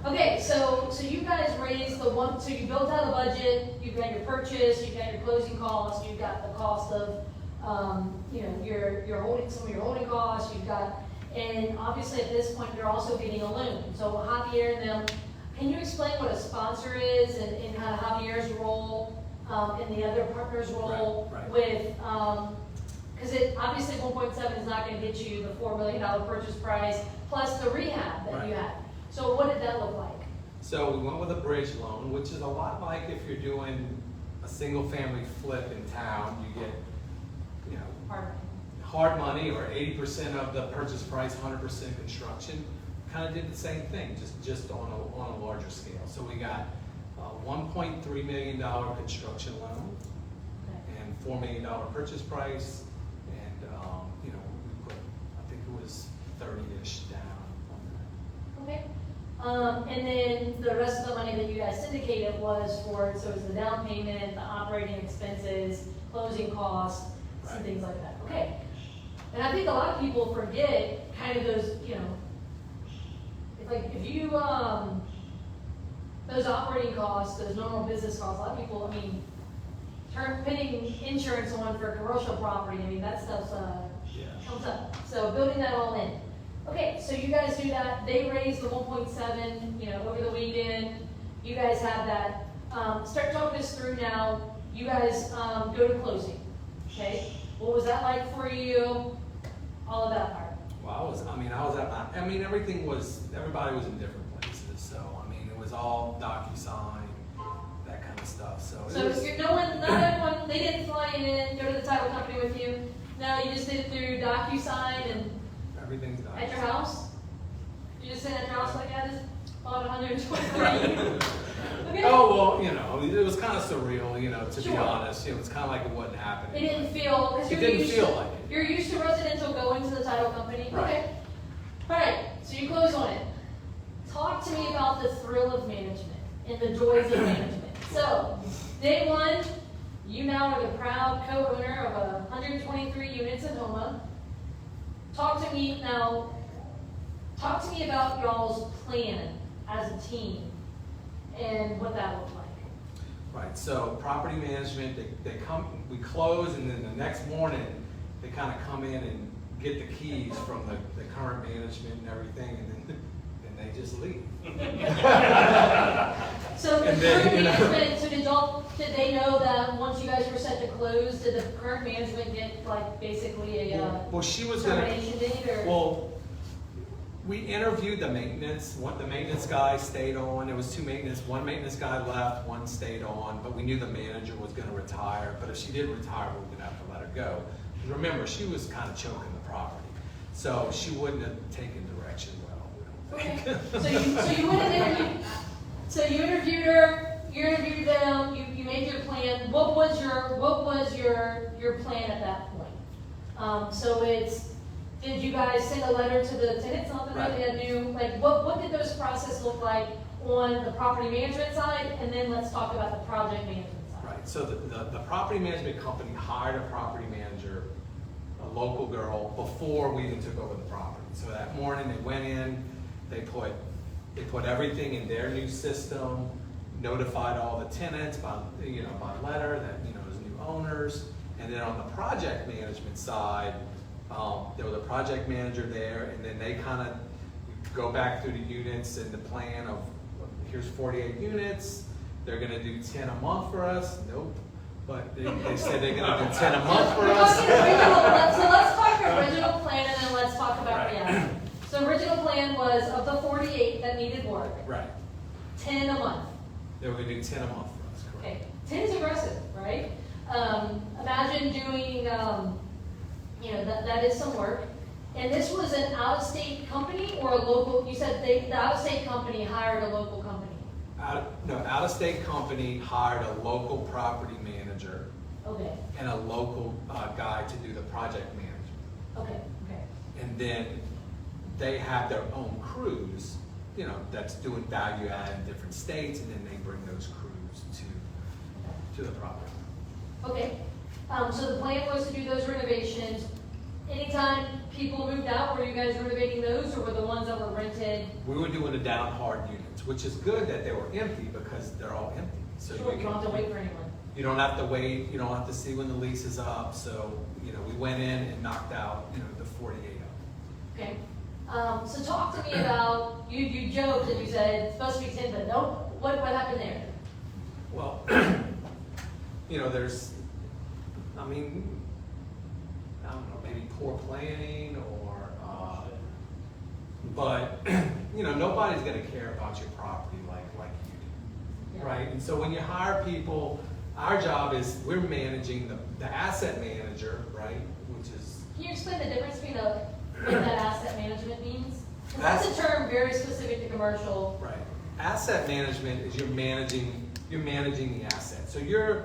Okay, so you guys raised so you built out a budget, you've got your purchase, you've got your closing costs, you've got the cost of, your holding, some of your holding costs, and obviously at this point you're also getting a loan. So Javier and them, can you explain what a sponsor is and kind of Javier's role and the other partner's role right. with, because it obviously 1.7 is not going to get you the $4 million purchase price plus the rehab that you had. So what did that look like? So we went with a bridge loan, which is a lot like if you're doing a single family flip in town, you get, hard money or 80% of the purchase price, 100% construction. Kind of did the same thing, just on a larger scale. So we got a $1.3 million construction loan and $4 million purchase price, and we put, I think it was 30-ish down on that. Okay. And then the rest of the money that you guys syndicated was so it was the down payment, the operating expenses, closing costs, and things like that. Okay. And I think a lot of people forget kind of those, if you, those operating costs, those normal business costs, a lot of people, putting insurance on for commercial property, that stuff's, comes up. So building that all in. Okay, so you guys do that. They raised the 1.7, over the weekend. You guys have that. Start talking us through now. You guys go to closing. Okay, what was that like for you? All of that part. Well, I was at everybody was in different places. So, it was all DocuSign, that kind of stuff. So not everyone, they didn't fly in, go to the title company with you. No, you just did it through DocuSign and everything's done. At your house? You just sit at your house like I just bought 123 units? Okay. Oh, Well, you know, it was kind of surreal, you know, to be Sure. honest. It was kind of like it wasn't happening. It didn't feel, because It you're didn't used feel to, like it. you're used to residential going to the title company. Right. Okay. All right, so you close on it. Talk to me about the thrill of management and the joys of management. So, day one, you now are the proud co-owner of 123 units in Homa. Talk to me about y'all's plan as a team and what that looked like. Right, so property management, we close, and then the next morning, they kind of come in and get the keys from the current management and everything, and then they just leave. So the And then, current you know- management, so did they know that once you guys were set to close, did the current management get like basically a Well, she was gonna, termination date or? well, we interviewed the maintenance, the maintenance guy stayed on, there was two maintenance, one maintenance guy left, one stayed on, but we knew the manager was gonna retire, but if she did retire, we were gonna have to let her go. Remember, she was kind of choking the property, so she wouldn't have taken direction well, we don't Okay. think. So you went and interviewed, so you interviewed her, you interviewed them, you made your plan. What was your plan at that point? So did you guys send a letter to the tenants, something that they had to do? Like, what did those process look like on the property management side? And then let's talk about the project management side. Right, so the property management company hired a property manager, a local girl, before we even took over the property. So that morning, they went in, they put everything in their new system, notified all the tenants by letter that, as new owners. And then on the project management side, there was a project manager there, and then they kind of go back through the units and the plan of, here's 48 units, they're gonna do 10 a month for us. Nope. But they said they're gonna do 10 a month for We're us. talking original, so let's talk original plan and then let's talk about Right. reality. So original plan was of the 48 that needed work, Right. 10 a month. They were gonna do 10 a month for us, correct? Okay, 10 is aggressive, right? Imagine doing, that is some work. And this was an out-of-state company or a local, you said the out-of-state company hired a local company. Out-of-state company hired a local property manager Okay, and a local guy to do the project management. okay. And then they have their own crews, that's doing value add in different states, and then they bring those crews to the property. Okay, so the plan was to do those renovations. Anytime people moved out, were you guys renovating those, or were the ones that were rented? We were doing the down hard units, which is good that they were empty because they're all empty. So Sure, you don't have to wait for anyone. You don't have to wait, you don't have to see when the lease is up. So, we went in and knocked out, the 48 of them. Okay, so talk to me about, you joked and you said it's supposed to be 10, but nope, what happened there? Well, there's, I don't know, maybe poor planning or, but, nobody's gonna care about your property like you do, Yeah. right? And so when you hire people, our job is, we're managing the asset manager, right? Which is, Can you explain the difference between what that asset management means? 'Cause that's a term very specific to commercial. right. Asset management is you're managing the asset. So you're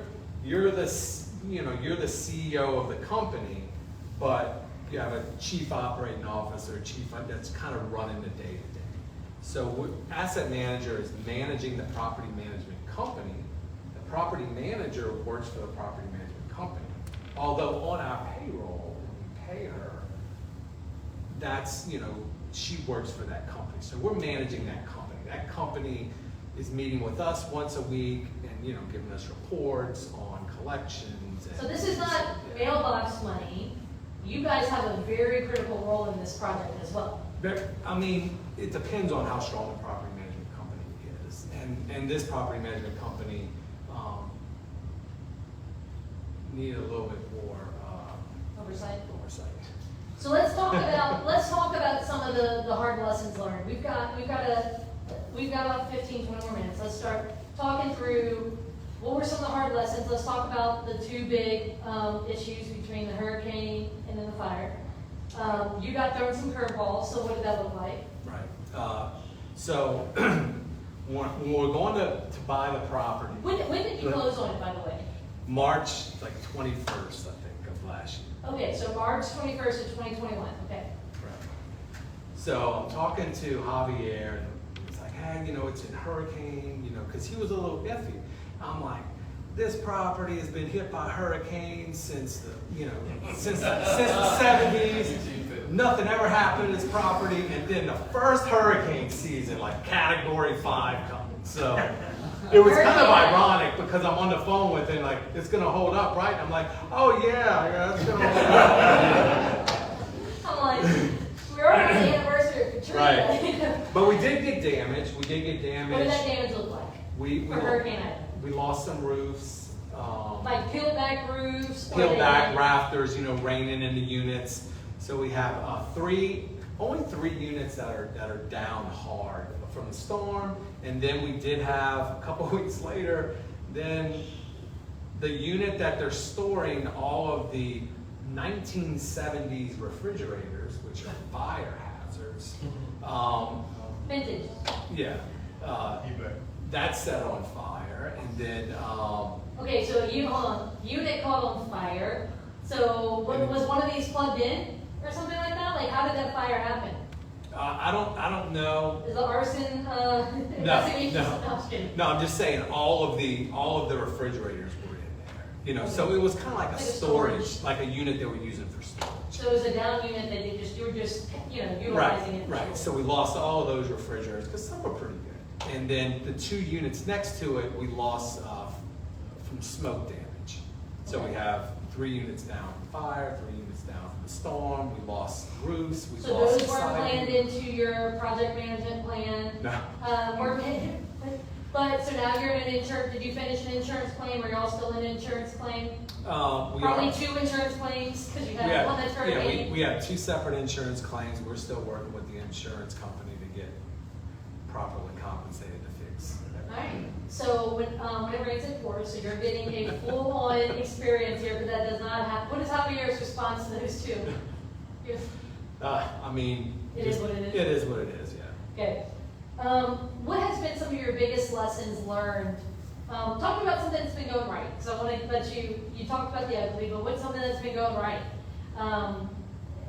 the CEO of the company, but you have a chief operating officer, that's kind of running the day-to-day. So asset manager is managing the property management company. The property manager works for the property management company. Although on our payroll, when we pay her, that's, she works for that company. So we're managing that company. That company is meeting with us once a week and, giving us reports on collections. So this is not mailbox money. You guys have a very critical role in this project as well. It depends on how strong the property management company is. And this property management company need a little bit more Oversight. oversight. So let's talk about some of the hard lessons learned. We've got about 15, 20 more minutes. Let's start talking through what were some of the hard lessons. Let's talk about the two big issues between the hurricane and then the fire. You got thrown some curveballs, so what did that look like? Right. So when we're going to buy the property. When did you close on it, by the way? March like 21st, I think, of last year. Okay, so March 21st of 2021, okay. So I'm talking to Javier, and it's like, hey, you know, it's in hurricane, you know, because he was a little iffy. I'm like, this property has been hit by hurricanes since the, you know, since the 70s. Nothing ever happened to this property, and then the first hurricane season, like Category 5 comes. So it was kind of ironic because I'm on the phone with him, like, it's gonna hold up, right? I'm like, oh yeah, it's gonna hold up. I'm like, we're already on the anniversary of Katrina. Right. But we did get damage. We did get damage. What did that damage look like? For Hurricane Ida? We lost some roofs. Like peeled back roofs? Peeled back rafters, you know, raining in the units. So we have only three units that are down hard from the storm. And then we did have, a couple weeks later, then the unit that they're storing all of the 1970s refrigerators, which are fire hazards. Vintage. Yeah. That set on fire, and then okay, so hold on. Unit caught on fire. So was one of these plugged in or something like that? Like, how did that fire happen? I don't know. Is the arson No, I'm just saying all of the refrigerators were in there. You know, so it was kind of like a storage, like a unit they were using for storage. So it was a down unit that you were just utilizing it. Right. So we lost all of those refrigerators because some were pretty good. And then the two units next to it, we lost from smoke damage. So we have 3 units down from fire, 3 units down from the storm. We lost roofs. So those weren't planned into your project management plan. No. But so now you're in an insurance. Did you finish an insurance claim? Are y'all still in an insurance claim? Probably 2 insurance claims because you had one that's hurricane. Yeah, we have 2 separate insurance claims. We're still working with the insurance company to get properly compensated to fix. All right. So whenever it's in force, so you're getting a full-on experience here, but that does not happen. What is Javier's response to those 2? I mean, it is what it is. It is what it is. Yeah. Okay. What has been some of your biggest lessons learned? Talk about something that's been going right. Because I want to let you talked about the ugly, but what's something that's been going right?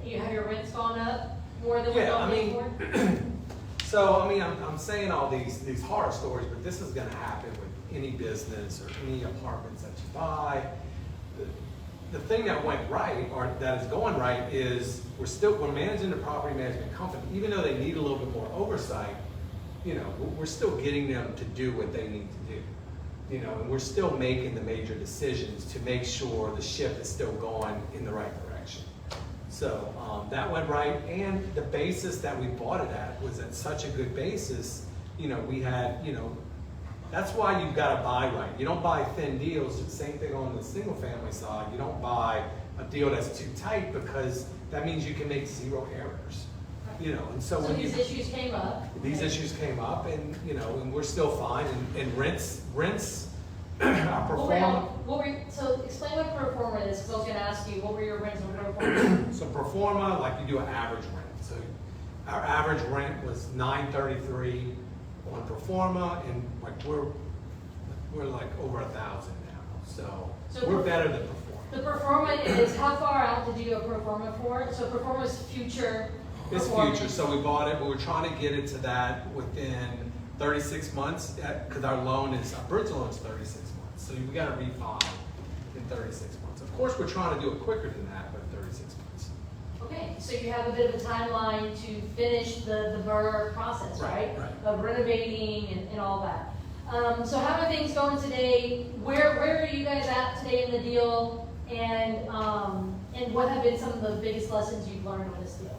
You have your rents gone up more than what y'all paid for? So, I mean, I'm saying all these horror stories, but this is going to happen with any business or any apartments that you buy. The thing that went right, or that is going right, is we're managing the property management company, even though they need a little bit more oversight. You know, we're still getting them to do what they need to do. You know, and we're still making the major decisions to make sure the ship is still going in the right direction. So that went right, and the basis that we bought it at was at such a good basis. You know, we had, you know, that's why you've got to buy right. You don't buy thin deals. The same thing on the single family side. You don't buy a deal that's too tight because that means you can make 0 errors. You know, and so when these issues came up. These issues came up, and you know, and we're still fine. And rents, our performance. So explain what pro forma is, because I was going to ask you, what were your rents on pro forma? So pro forma, like you do an average rent. So our average rent was $933 on pro forma, and like we're like over 1,000 now. So we're better than pro forma. The pro forma is, how far out did you do a pro forma for? So pro forma is future. It's future. So we bought it, but we're trying to get it to that within 36 months, because our bridge loan is 36 months. So we got to refi in 36 months. Of course, we're trying to do it quicker than that, but 36 months. Okay, so you have a bit of a timeline to finish the BRRRR process, right? Of renovating and all that. So how are things going today? Where are you guys at today in the deal? And what have been some of the biggest lessons you've learned on this deal?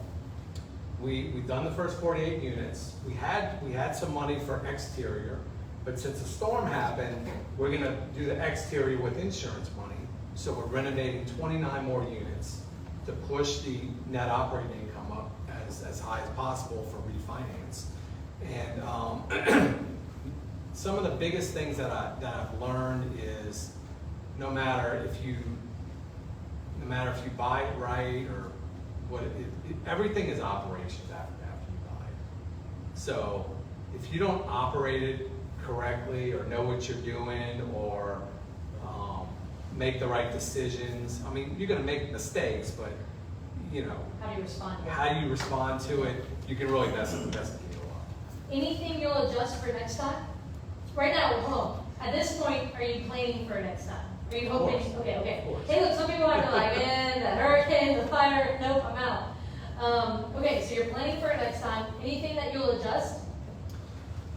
We've done the first 48 units. We had some money for exterior, but since the storm happened, we're going to do the exterior with insurance money. So we're renovating 29 more units to push the net operating income up as high as possible for refinance. And some of the biggest things that I've learned is no matter if you buy it right or everything is operations after you buy it. So if you don't operate it correctly or know what you're doing or make the right decisions. I mean, you're gonna make mistakes, but you know, How do you respond? how you respond to it, you can really mess the deal up. Anything you'll adjust for next time? Right now, hold on. At this point, are you planning for next time? Are you hoping? Of course. Okay, okay. Of course. Hey, look, some people are like, man, the hurricane, the fire, nope, I'm out. Okay, so you're planning for it next time. Anything that you'll adjust?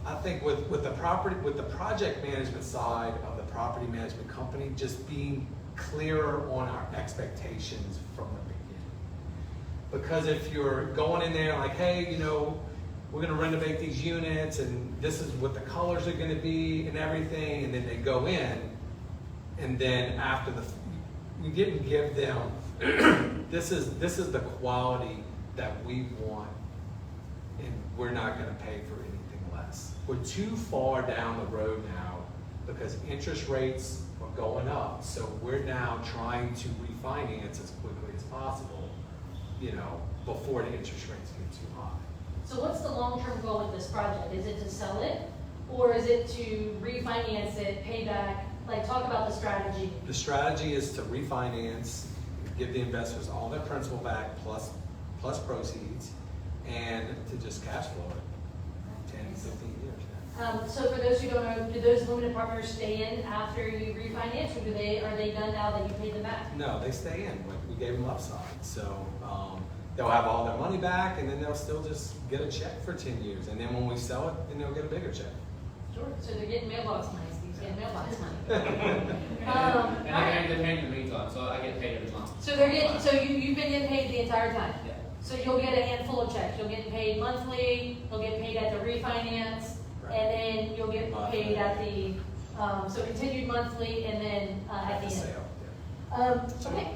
I think with the project management side of the property management company, just being clearer on our expectations from the beginning. Because if you're going in there like, hey, you know, we're gonna renovate these units and this is what the colors are gonna be and everything, and then they go in, and then after you didn't give them, this is the quality that we want, and we're not gonna pay for anything less. We're too far down the road now because interest rates are going up. So we're now trying to refinance as quickly as possible, you know, before the interest rates get too high. So what's the long-term goal with this project? Is it to sell it? Or is it to refinance it, pay back? Like, talk about the strategy. The strategy is to refinance, give the investors all their principal back plus proceeds, and to just cash flow it 10, 15 years. So for those who don't know, do those limited partners stay in after you refinance, or are they done now that you paid them back? No, they stay in. We gave them upside. So they'll have all their money back, and then they'll still just get a check for 10 years. And then when we sell it, then they'll get a bigger check. Sure. So they're getting mailbox money. Steve's getting mailbox money. And they're paying in the meantime, so I get paid every month. So they're getting. So you've been getting paid the entire time. Yeah. So you'll get a handful of checks. You'll get paid monthly. You'll get paid at the refinance, Right. and then you'll get paid at the so continued monthly, and then at the end. Sale. Okay.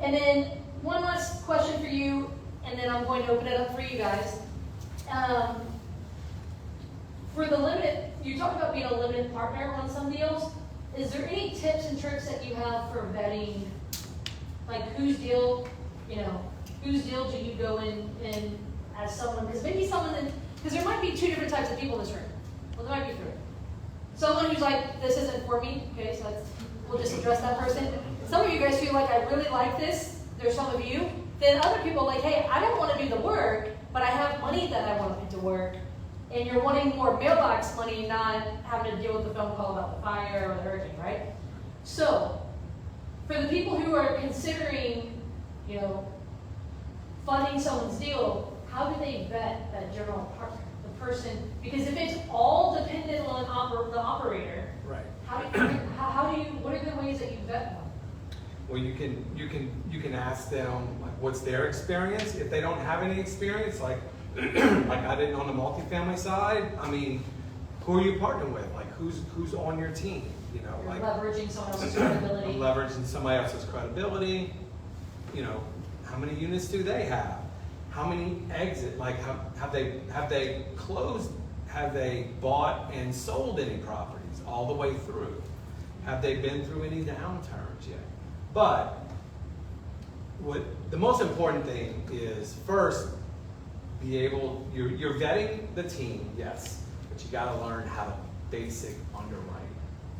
And then one last question for you, and then I'm going to open it up for you guys. For the limited, you talked about being a limited partner on some deals. Is there any tips and tricks that you have for vetting, like whose deal, whose deal do you go in as someone? Because maybe because there might be two different types of people in this room. Well, there might be three. Someone who's like, this isn't for me. Okay, so we'll just address that person. Some of you guys feel like, I really like this. There's some of you. Then other people like, hey, I don't want to do the work, but I have money that I want to put to work. And you're wanting more mailbox money, not having to deal with the phone call about the fire or the hurricane, right? So, for the people who are considering, funding someone's deal, how do they vet that general partner, the person? Because if it's all dependent on the operator, Right. what are the ways that you vet one? Well, you can ask them like, what's their experience. If they don't have any experience, like I didn't on the multifamily side. I mean, who are you partnering with? Like who's on your team? You're leveraging someone else's credibility. Leveraging somebody else's credibility. How many units do they have? How many exit? Like have they closed? Have they bought and sold any properties all the way through? Have they been through any downturns yet? But the most important thing is first, you're vetting the team, yes, but you got to learn how to basic underwrite.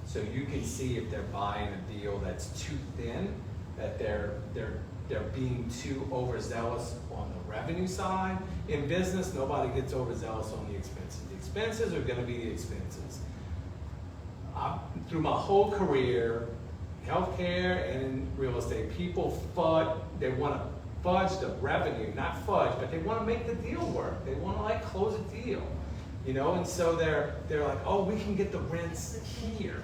So you can see if they're buying a deal that's too thin, that they're being too overzealous on the revenue side. In business, nobody gets overzealous on the expenses. The expenses are going to be the expenses. Through my whole career, healthcare and in real estate, people they want to fudge the revenue, not fudge, but they want to make the deal work. They want to close a deal, and so they're like, oh, we can get the rents here,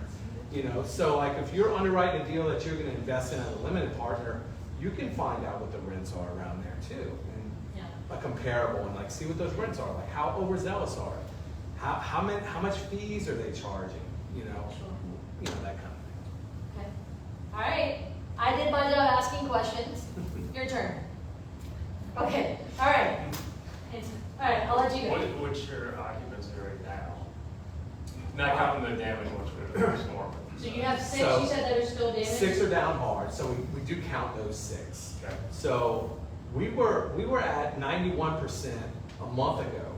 So if you're underwriting a deal that you're going to invest in as a limited partner, you can find out what the rents are around there too, and a comparable, and see what those rents are. Like how overzealous are they? How much fees are they charging? That kind of thing. Okay. All right. I did my job asking questions. Your turn. Okay. All right. All right. I'll let you go. What's your occupancy right now? Not counting the damage ones, but it's normal. So you have 6. So, you said that are still damaged. 6 are down hard, so we do count those 6. Okay. So we were at 91% a month ago,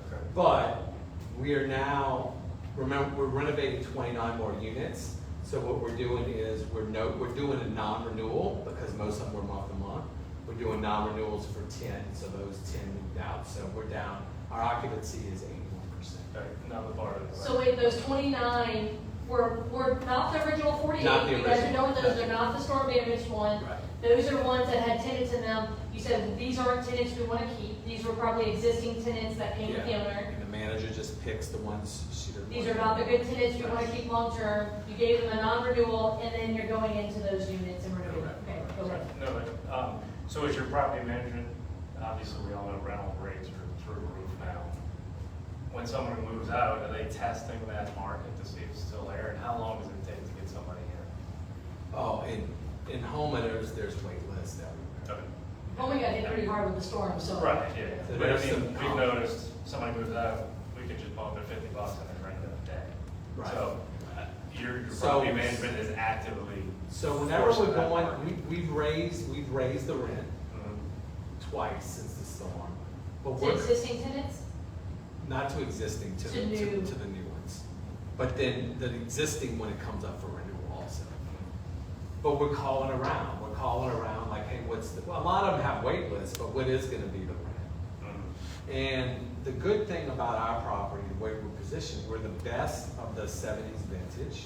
Okay. but we are now Remember, we're renovating 29 more units. So what we're doing is we're doing a non-renewal because most of them were month to month. We're doing non-renewals for 10, so those 10 moved out. So we're down, our occupancy is 81%. Okay, not the part of it. So wait, those 29 were not the original 48. Not the You guys are original. knowing those, they're not the storm damaged one. Right. Those are ones that had tenants in them. You said these aren't tenants we want to keep. These were probably existing tenants that came with the owner. And the manager just picks the ones she doesn't These want. are not the good tenants we want to keep long term. You gave them a non-renewal, and then you're going into those units and renewing. Okay, go ahead. No, but, so is your property management, obviously we all know rental rates are through the roof now. When someone moves out, are they testing that market to see if it's still there? And how long does it take to get somebody in? Oh, in homeowners, there's wait lists everywhere. Okay. Well, we got hit pretty hard with the storm, so. Right, yeah. So But I there's mean, some we've noticed somebody moves out, we could just bump their $50 and then rent it a day. Right. So your So- property management is actively. So whenever forcing we're that going, market. we've raised the rent Mhm. twice since the storm. But To we're existing tenants? not to existing, to To the new. to the new ones. But then the existing when it comes up for renewal also. But we're calling around like, hey, well, a lot of them have wait lists, but what is gonna be the rent? Mhm. And the good thing about our property, the way we're positioned, we're the best of the 70s vintage.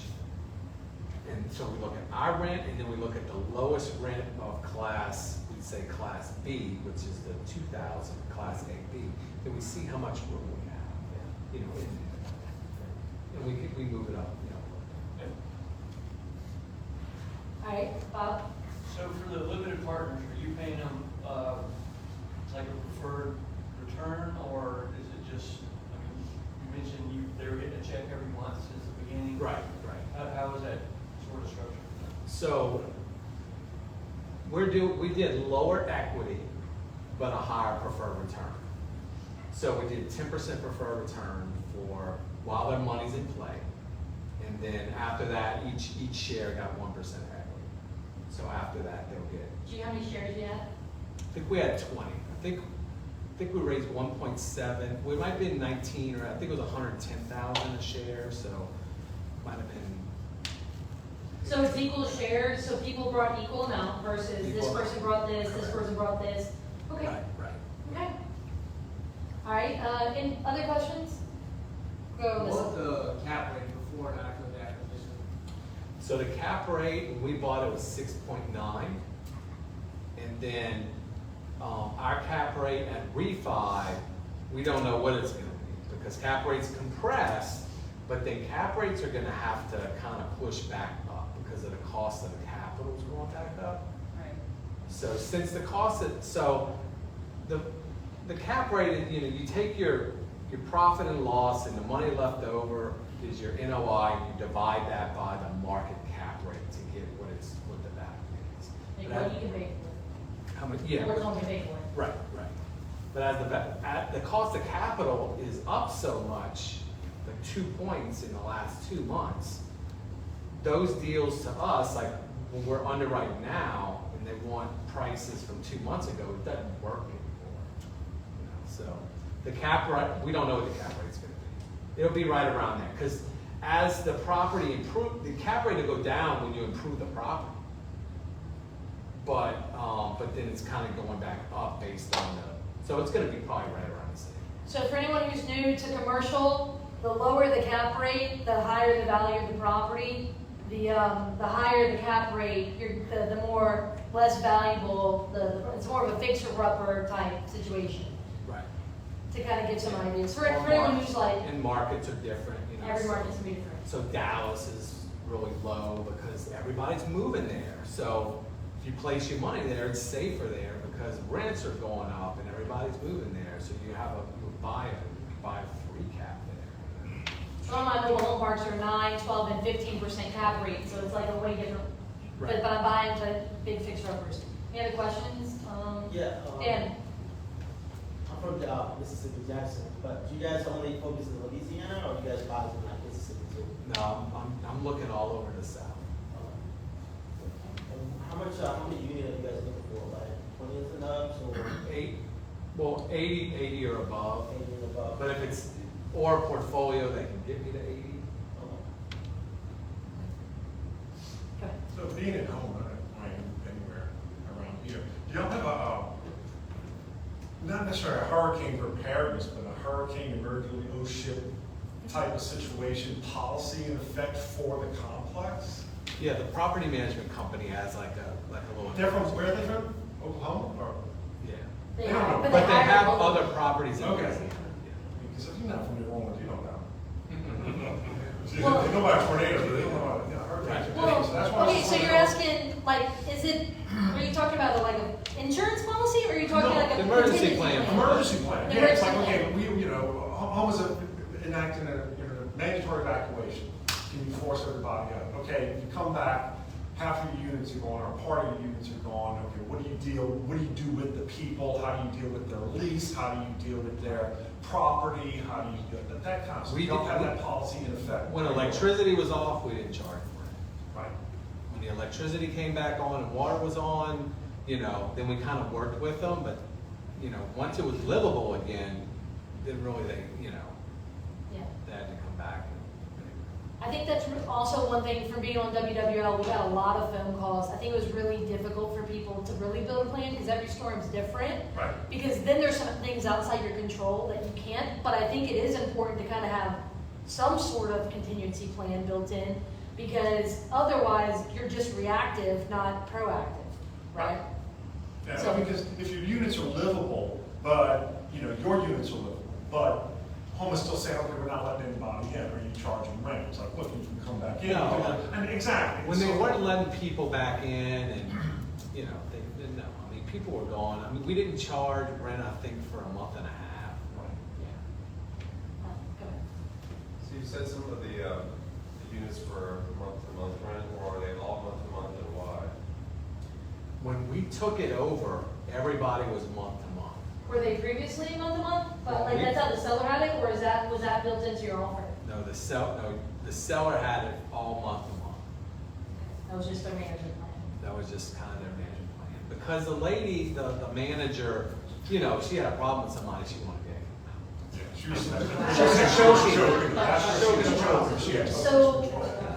And so we look at our rent, and then we look at the lowest rent of class, we'd say class B, which is the 2000, class AB. Then we see how much room we have, you know, in there. And we move it up, you know. All right, Bob? So for the limited partners, are you paying them like a preferred return, or is it just, I mean, you mentioned they were getting a check every month since the beginning? Right. How is that sort of structured? So we did lower equity, but a higher preferred return. So we did 10% preferred return for while their money's in play. And then after that, each share got 1% equity. So after that, they'll get, Do you know how many shares you had? I think we had 20. I think we raised 1.7. We might have been 19, or I think it was 110,000 a share, so might have been. So it's equal shares, so people brought equal amount versus this Equal amount. person brought this Correct. person brought this. Okay, Right. okay. All right, any other questions? Go, What's listen. the cap rate before and after the acquisition? So the cap rate, when we bought it, was 6.9. And then our cap rate at refi, we don't know what it's gonna be because cap rates compress, but then cap rates are gonna have to kind of push back up because of the cost of the capital is going back up. Right. So since the cost of, so the cap rate, you know, you take your profit and loss and the money left over is your NOI, and you divide that by the market cap rate to get what the value is. Like But what you can pay for. how much, Or yeah. what someone can pay for. Right. But as the cost of capital is up so much, like 2 points in the last 2 months, those deals to us, like when we're underwriting now and they want prices from 2 months ago, it doesn't work anymore. You know, so the cap rate, we don't know what the cap rate's gonna be. It'll be right around there, because as the property improve, the cap rate will go down when you improve the property. But then it's kind of going back up based on so it's gonna be probably right around the same. So for anyone who's new to commercial, the lower the cap rate, the higher the value of the property. The higher the cap rate, the more less valuable, it's more of a fixer-upper type situation. Right. To kind of give some ideas. For anyone who's like, And markets are different, you know. every market's gonna be different. So Dallas is really low because everybody's moving there. So if you place your money there, it's safer there because rents are going up and everybody's moving there. So you buy a 3 cap there. Some of my mobile home parks are 9, 12, and 15% cap rate, so it's like a way different. Right. But I'm buying to big fixer-uppers. Any other questions? Dan? I'm from Mississippi, Jackson, but do you guys only focus in Louisiana, or do you guys buy in like Mississippi too? No, I'm looking all over the South. How many units are you guys looking for? Like 20 and up, or 80 or above. 80 and above? But if it's, or a portfolio that can get me to 80, hurricane preparedness, but a hurricane emergency OSHIP type of situation policy in effect for the complex? Yeah, the property management company has like a little. They're from, where are they from? Oklahoma? Or, Yeah. They I don't have, know, But they have multiple- other properties in Okay. Louisiana. because if you're not from New Orleans, you don't know. Well- They know about tornadoes, but they don't know about, hurricanes. and Well, things, so that's why I okay, was so you're wondering- asking, like, are you talking about like an insurance policy, or are you talking No, like a emergency contingency plan. Emergency plan, yeah, it's like, Emergency okay, plan. we, homes are enacting a mandatory evacuation. Can you force everybody out? Okay, you come back, half of your units are gone, or part of your units are gone, okay, what do you do with the people? How do you deal with their lease? How do you deal with their property? How do you deal with that kind of stuff? We You don't did- have that policy in effect. When electricity was off, we didn't charge for it. Right. When the electricity came back on and water was on, then we kind of worked with them, but, once it was livable again, then really Yeah. they had to come back. I think that's also one thing from being on WWL, we got a lot of phone calls. I think it was really difficult for people to really build a plan because every storm's different. Right. Because then there's some things outside your control that you can't, but I think it is important to kind of have some sort of contingency plan built in because otherwise you're just reactive, not proactive, right? Yeah, So- because if your units are livable, but, your units are livable, but home is still saying, okay, we're not letting anybody in, or you charge them rent. It's like, look, you can come back in. No. And exactly. When they So- weren't letting people back in and, no, people were gone. We didn't charge rent, I think, for a month and a half. Go ahead. So you said some of the units were month-to-month rent, or are they all month-to-month, and why? When we took it over, everybody was month to month. Were they previously month to month? But like that's how the seller had it, or was that built into your offer? No, the seller had it all month to month. That was just their management plan. That was just kind of their management plan. Because the lady, the manager, she had a problem with somebody, she wanted to get. Yeah, she was Choking. So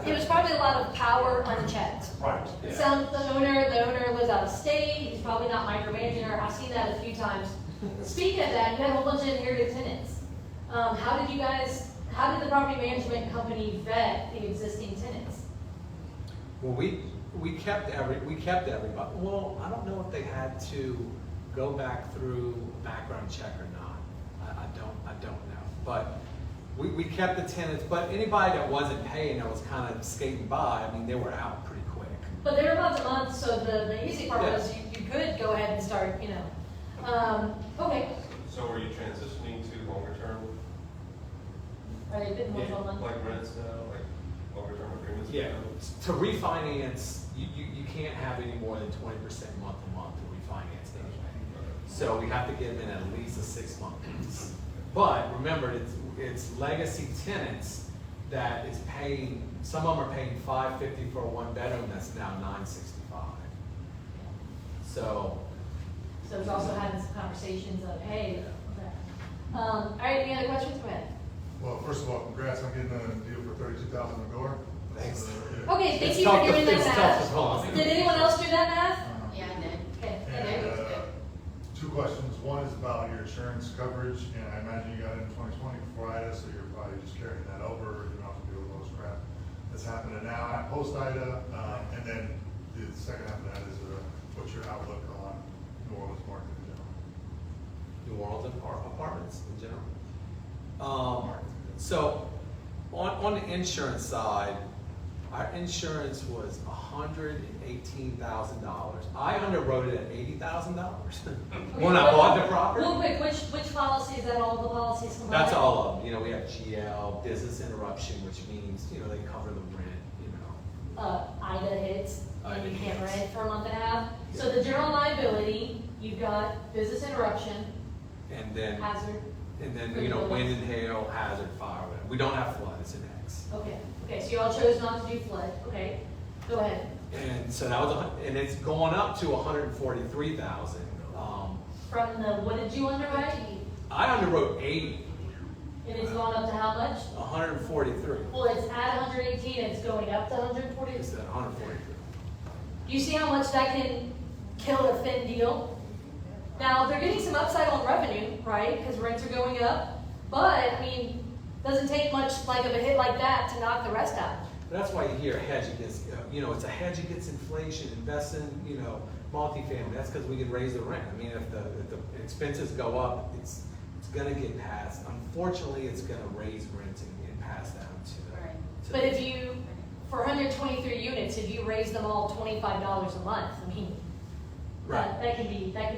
it was probably a lot of power unchecked. Right. It sounds the owner lives out of state, he's probably not micromanaging her. I've seen that a few times. Speaking of that, you had a whole bunch of inherited tenants. How did the property management company vet the existing tenants? Well, we kept everybody. Well, I don't know if they had to go back through a background check or not. I don't know. But we kept the tenants, but anybody that wasn't paying that was kind of skating by, they were out pretty quick. But they were month to month, so the easy part Yeah. was you could go ahead and start, okay. So are you transitioning to longer term? Are they been month on month? Like rents now, like longer term agreements? Yeah, to refinance, you can't have any more than 20% month to month to refinance anyway. So we have to get them in at least a 6-month lease. But remember, it's legacy tenants that is paying, some of them are paying $550 for a 1-bedroom that's now $965. So, it's also having some conversations of, hey, okay. All right, any other questions? Go ahead. Well, first of all, congrats on getting a deal for $32,000 a door. Thanks. Okay, thank It's you for tough to- doing that it's tough math. to follow. Did anyone else do that math? Yeah, I did. Okay. And, 2 questions. One is about your insurance coverage, and I imagine you got it in 2020 before IDA, so you're probably just carrying that over. You don't have to deal with most crap that's happening now post IDA. And then the second half of that is what's your outlook on New Orleans market in general? New Orleans apartments in general. So on the insurance side, our insurance was $118,000. I underwrote it at $80,000 when I bought the property. Real quick, which policy is that? All the policies combined? That's all of them. We have GL, business interruption, which means, they cover the rent, IDA hits, and IDA you can't hits. rent for a month and a half. So the general liability, you've got business interruption, And then, hazard. wind and hail, hazard, fire, whatever. We don't have flood, it's an X. Okay, so you all chose not to do flood. Okay, go ahead. And so that was, and it's going up to 143,000. From what did you underwrite? I underwrote 80, And it's gone up to how much? 143. Well, it's at 118, and it's going up to 140. It's at 143. Do you see how much that can kill a thin deal? Now, they're getting some upside on revenue, right, because rents are going up, but, I mean, doesn't take much like of a hit like that to knock the rest out. That's why you hear hedge against, it's a hedge against inflation, invest in, multifamily. That's because we can raise the rent. I mean, if the expenses go up, it's gonna get passed. Unfortunately, it's gonna raise rents and pass down to. But if you, for 123 units, if you raise them all $25 a month, I mean, Right. that can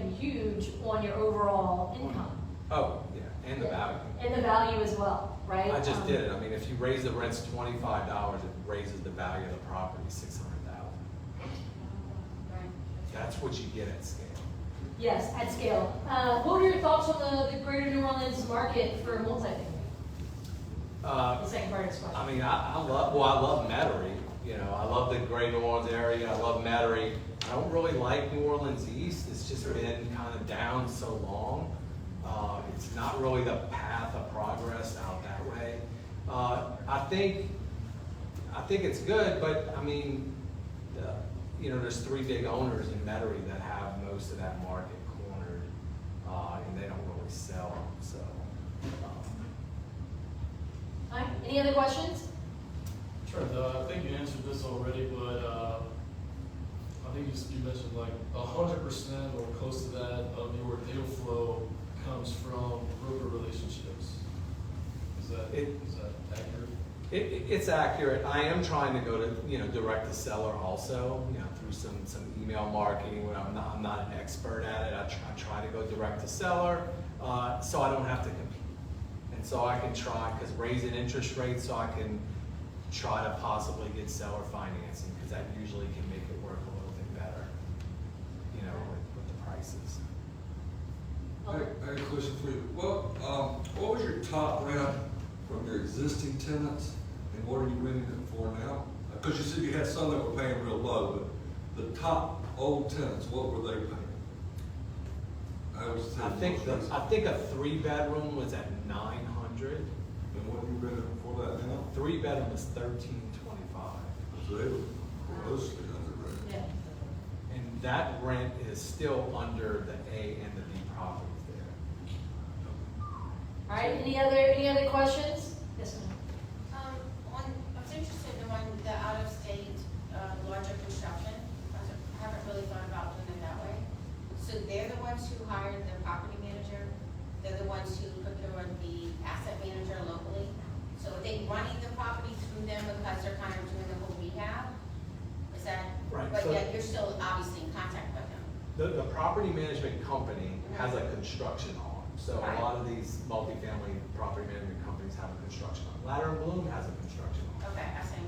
be huge on your overall income. Oh, yeah, and the value. And the value as well, right? I just did it. I mean, if you raise the rents $25, it raises the value of the property $600,000. That's what you get at scale. Yes, at scale. What were your thoughts on the greater New Orleans market for multifamily? The second part of this question. I mean, I love Metairie. I love the Greater New Orleans area. I love Metairie. I don't really like New Orleans East. It's just been kind of down so long. It's not really the path of progress out that way. I think it's good, but I mean, there's 3 big owners in Metairie that have most of that market cornered, and they don't really sell them. So. All right. Any other questions? Trent, I think you answered this already, but I think you mentioned like 100% or close to that of your deal flow comes from broker relationships. Is that accurate? It's accurate. I am trying to go to direct to seller also, through some email marketing. When I'm not an expert at it. I try to go direct to seller, so I don't have to compete, and so I can try because raising interest rates, so I can try to possibly get seller financing because that usually can make it work a little bit better, with the prices. I had a question for you. Well, what was your top rent from your existing tenants, and what are you renting it for now? Because you said you had some that were paying real low, but the top old tenants, what were they paying? I think a 3-bedroom was at $900. And what are you renting for that now? 3-bedroom was $1,325. So they were mostly under rent. Yeah. And that rent is still under the A and the B properties there. All right. Any other questions? Yes, ma'am. I was interested in the out-of-state larger construction. I haven't really thought about doing it that way. So they're the ones who hired the property manager. They're the ones who procured the asset manager locally. So are they running the property through them because they're kind of doing the whole rehab? Is that Right. But So yet you're still obviously in contact with them. the property management company has a construction arm. So a lot of these multifamily property management companies have a construction arm. Ladder and Bloom has a construction arm. Okay, I see.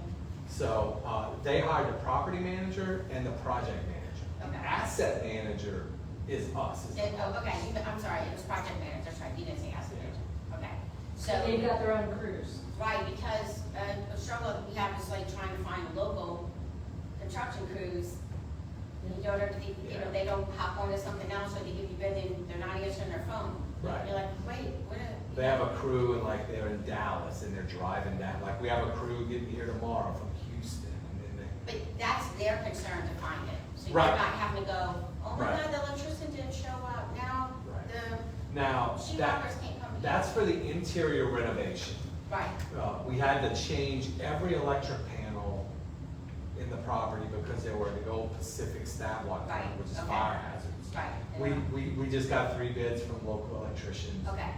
So they hired the property manager and the project manager. The Okay. asset manager is us. Okay, I'm sorry, it was project manager, that's right, you didn't say asset manager. Okay. So They've got their own crews. right, because a struggle that we have is like trying to find local construction crews. In order to, they don't hop onto something else or they give you bid and they're not answering their phone. Right. You're like, wait, what? They have a crew and like they're in Dallas and they're driving down. Like we have a crew getting here tomorrow from Houston. And then But that's their concern to find it. So you're Right. not having to go, oh my Right. God, the electrician didn't show up. Now now sheetrockers can't come. that's for the interior renovation. Right. We had to change every electric panel in the property because they were the old Pacific stab lock, Right, which is okay. fire hazards. Right. We just got 3 bids from local electricians. Okay.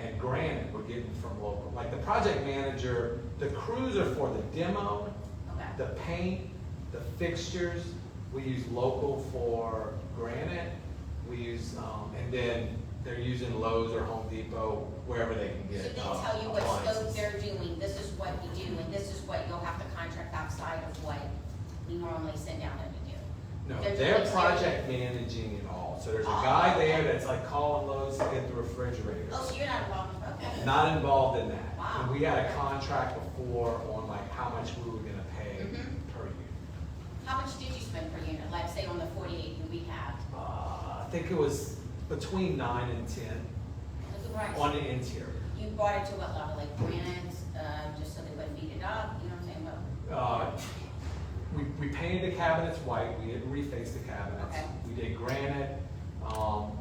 And granted, we're getting from local, like the project manager, the crews are for the demo, Okay. the paint, the fixtures. We use local for granite. We use, and then they're using Lowe's or Home Depot, wherever they can So get they tell you what appliances. scope they're doing, this is what you do, and this is what you'll have to contract outside of what we normally send down there to do. No, They're they're doing project managing it all. So there's a Oh, guy okay. there that's like calling Lowe's to get the refrigerators. Oh, so you're not involved, okay. Not involved in that. Wow. And we had a contract before on like how much we were gonna pay Mhm. per unit. How much did you spend per unit, like say on the 48 you rehabbed? I think it was between 9 and 10 Right. on the interior. You brought it to what level, like granite, just so they wouldn't beat it up, you know what I'm saying? We painted the cabinets white, we didn't reface the cabinets. Okay. We did granite, all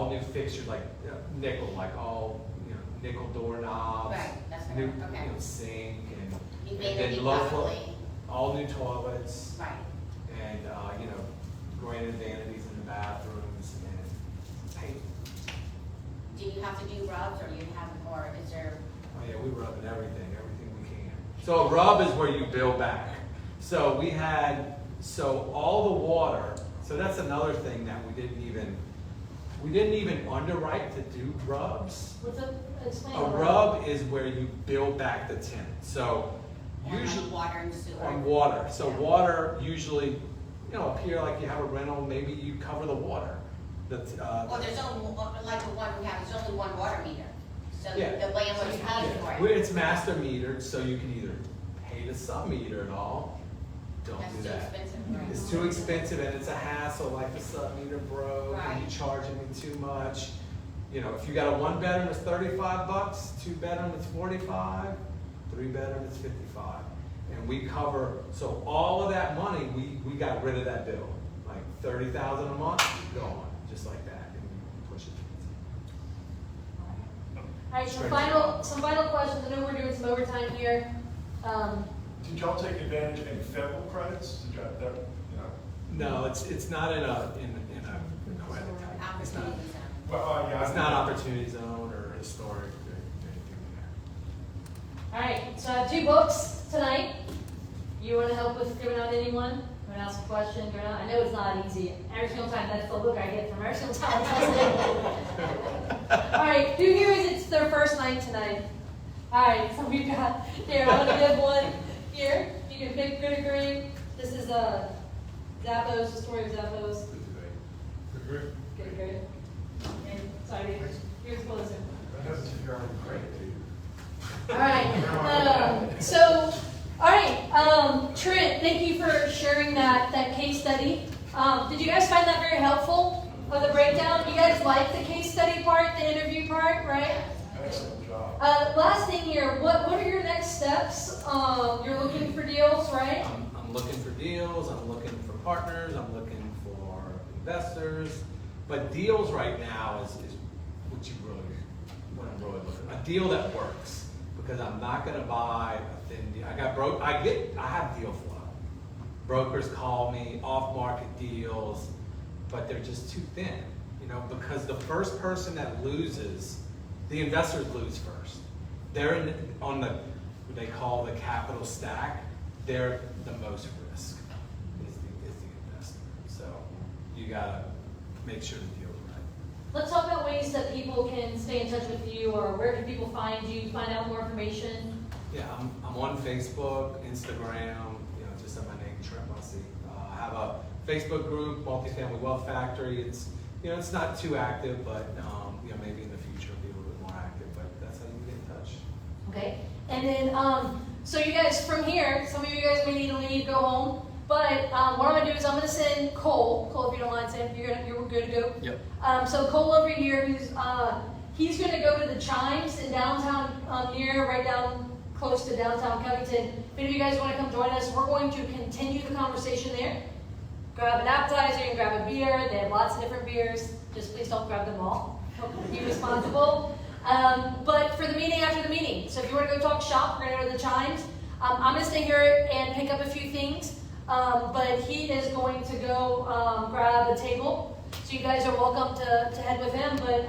new fixtures like nickel, like all, nickel doorknobs. Right, that's what new, okay. Sink You and made then it low flow, properly. all new toilets. Right. And, granite vanities in the bathrooms and paint. Do you have to do rubs or you have, or is there? Oh yeah, we rub in everything we can. So a rub is where you build back. So all the water, so that's another thing that we didn't even underwrite to do rubs. What's up? Explain. A rub is where you build back the tenant. So usually Like water and sewer. on water. So Yeah. water usually, up here like you have a rental, maybe you cover the water. Well, there's only, like the one we have, there's only one water meter. So Yeah. the landlord's paying for it. It's master metered, so you can either pay the sub-meter at all, don't That's do too that. expensive, right? It's too expensive and it's a hassle, like the sub-meter broke and you Right. charging me too much. If you got a 1 bedroom, it's $35, 2 bedroom, it's $45, 3 bedroom, it's $55. And we cover, so all of that money, we got rid of that bill. Like $30,000 a month, gone, just like that, and we push it. All right, some final questions. I know we're doing some overtime here. Did y'all take advantage of any federal credits? Did y'all, No, it's not in a credit type. It's not. Opportunities. Well, yeah. It's not opportunity zone or historic or anything there. All right, so I have 2 books tonight. You want to help with giving out anyone? Want to ask a question? I know it's not easy. Every single time, that's the look I get from every single time. All right, who here is it's their first night tonight? All right, so we've got here. I'm gonna give one here. You can pick good or great. This is Zappos, the story of Zappos. Good or great. And sorry, here's closer. All right. Trent, thank you for sharing that case study. Did you guys find that very helpful of the breakdown? You guys like the case study part, the interview part, right? Excellent job. Last thing here, what are your next steps? You're looking for deals, right? I'm looking for deals, I'm looking for partners, I'm looking for investors. But deals right now is what I'm really looking for. A deal that works. Because I'm not gonna buy a thin deal. I have deal flow. Brokers call me, off-market deals, but they're just too thin. Because the first person that loses, the investors lose first. They're on what they call the capital stack. They're the most risk is the investor. So you gotta make sure the deal's right. Let's talk about ways that people can stay in touch with you, or where can people find you, find out more information? Yeah, I'm on Facebook, Instagram, just at my name, Trent Bussey. I have a Facebook group, Multifamily Wealth Factory. It's not too active, but maybe in the future it'll be a little bit more active, but that's how you get in touch. Okay, and then, so you guys, from here, some of you guys may need to leave, go home, but what I'm gonna do is I'm gonna send Cole, if you don't mind, Sam, you're good to go? Yep. So Cole over here, he's gonna go to the Chimes in downtown, right down close to downtown Covington. If any of you guys wanna come join us, we're going to continue the conversation there. Grab an appetizer, you can grab a beer, they have lots of different beers, just please don't grab them all. Be responsible. But for the meeting after the meeting, so if you want to go talk shop, we're going to go to the Chimes. I'm going to stay here and pick up a few things, but he is going to go grab a table. So you guys are welcome to head with him. But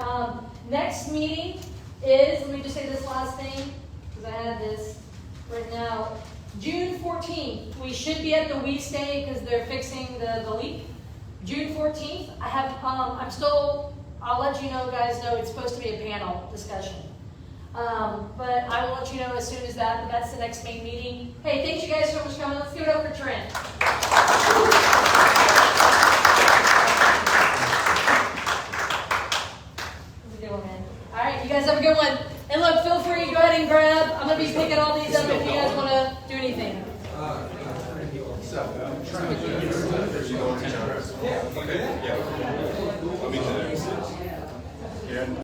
next meeting is, let me just say this last thing, because I had this right now. June 14th, we should be at the We Stay because they're fixing the leak. June 14th, I'll let you guys know it's supposed to be a panel discussion. But I will let you know as soon as that's the next main meeting. Hey, thanks you guys so much for coming. Let's give it up for Trent. That's a good one, man. All right, you guys have a good one. And look, feel free to go ahead and grab. I'm going to be picking all these up if you guys want to do anything. Yeah.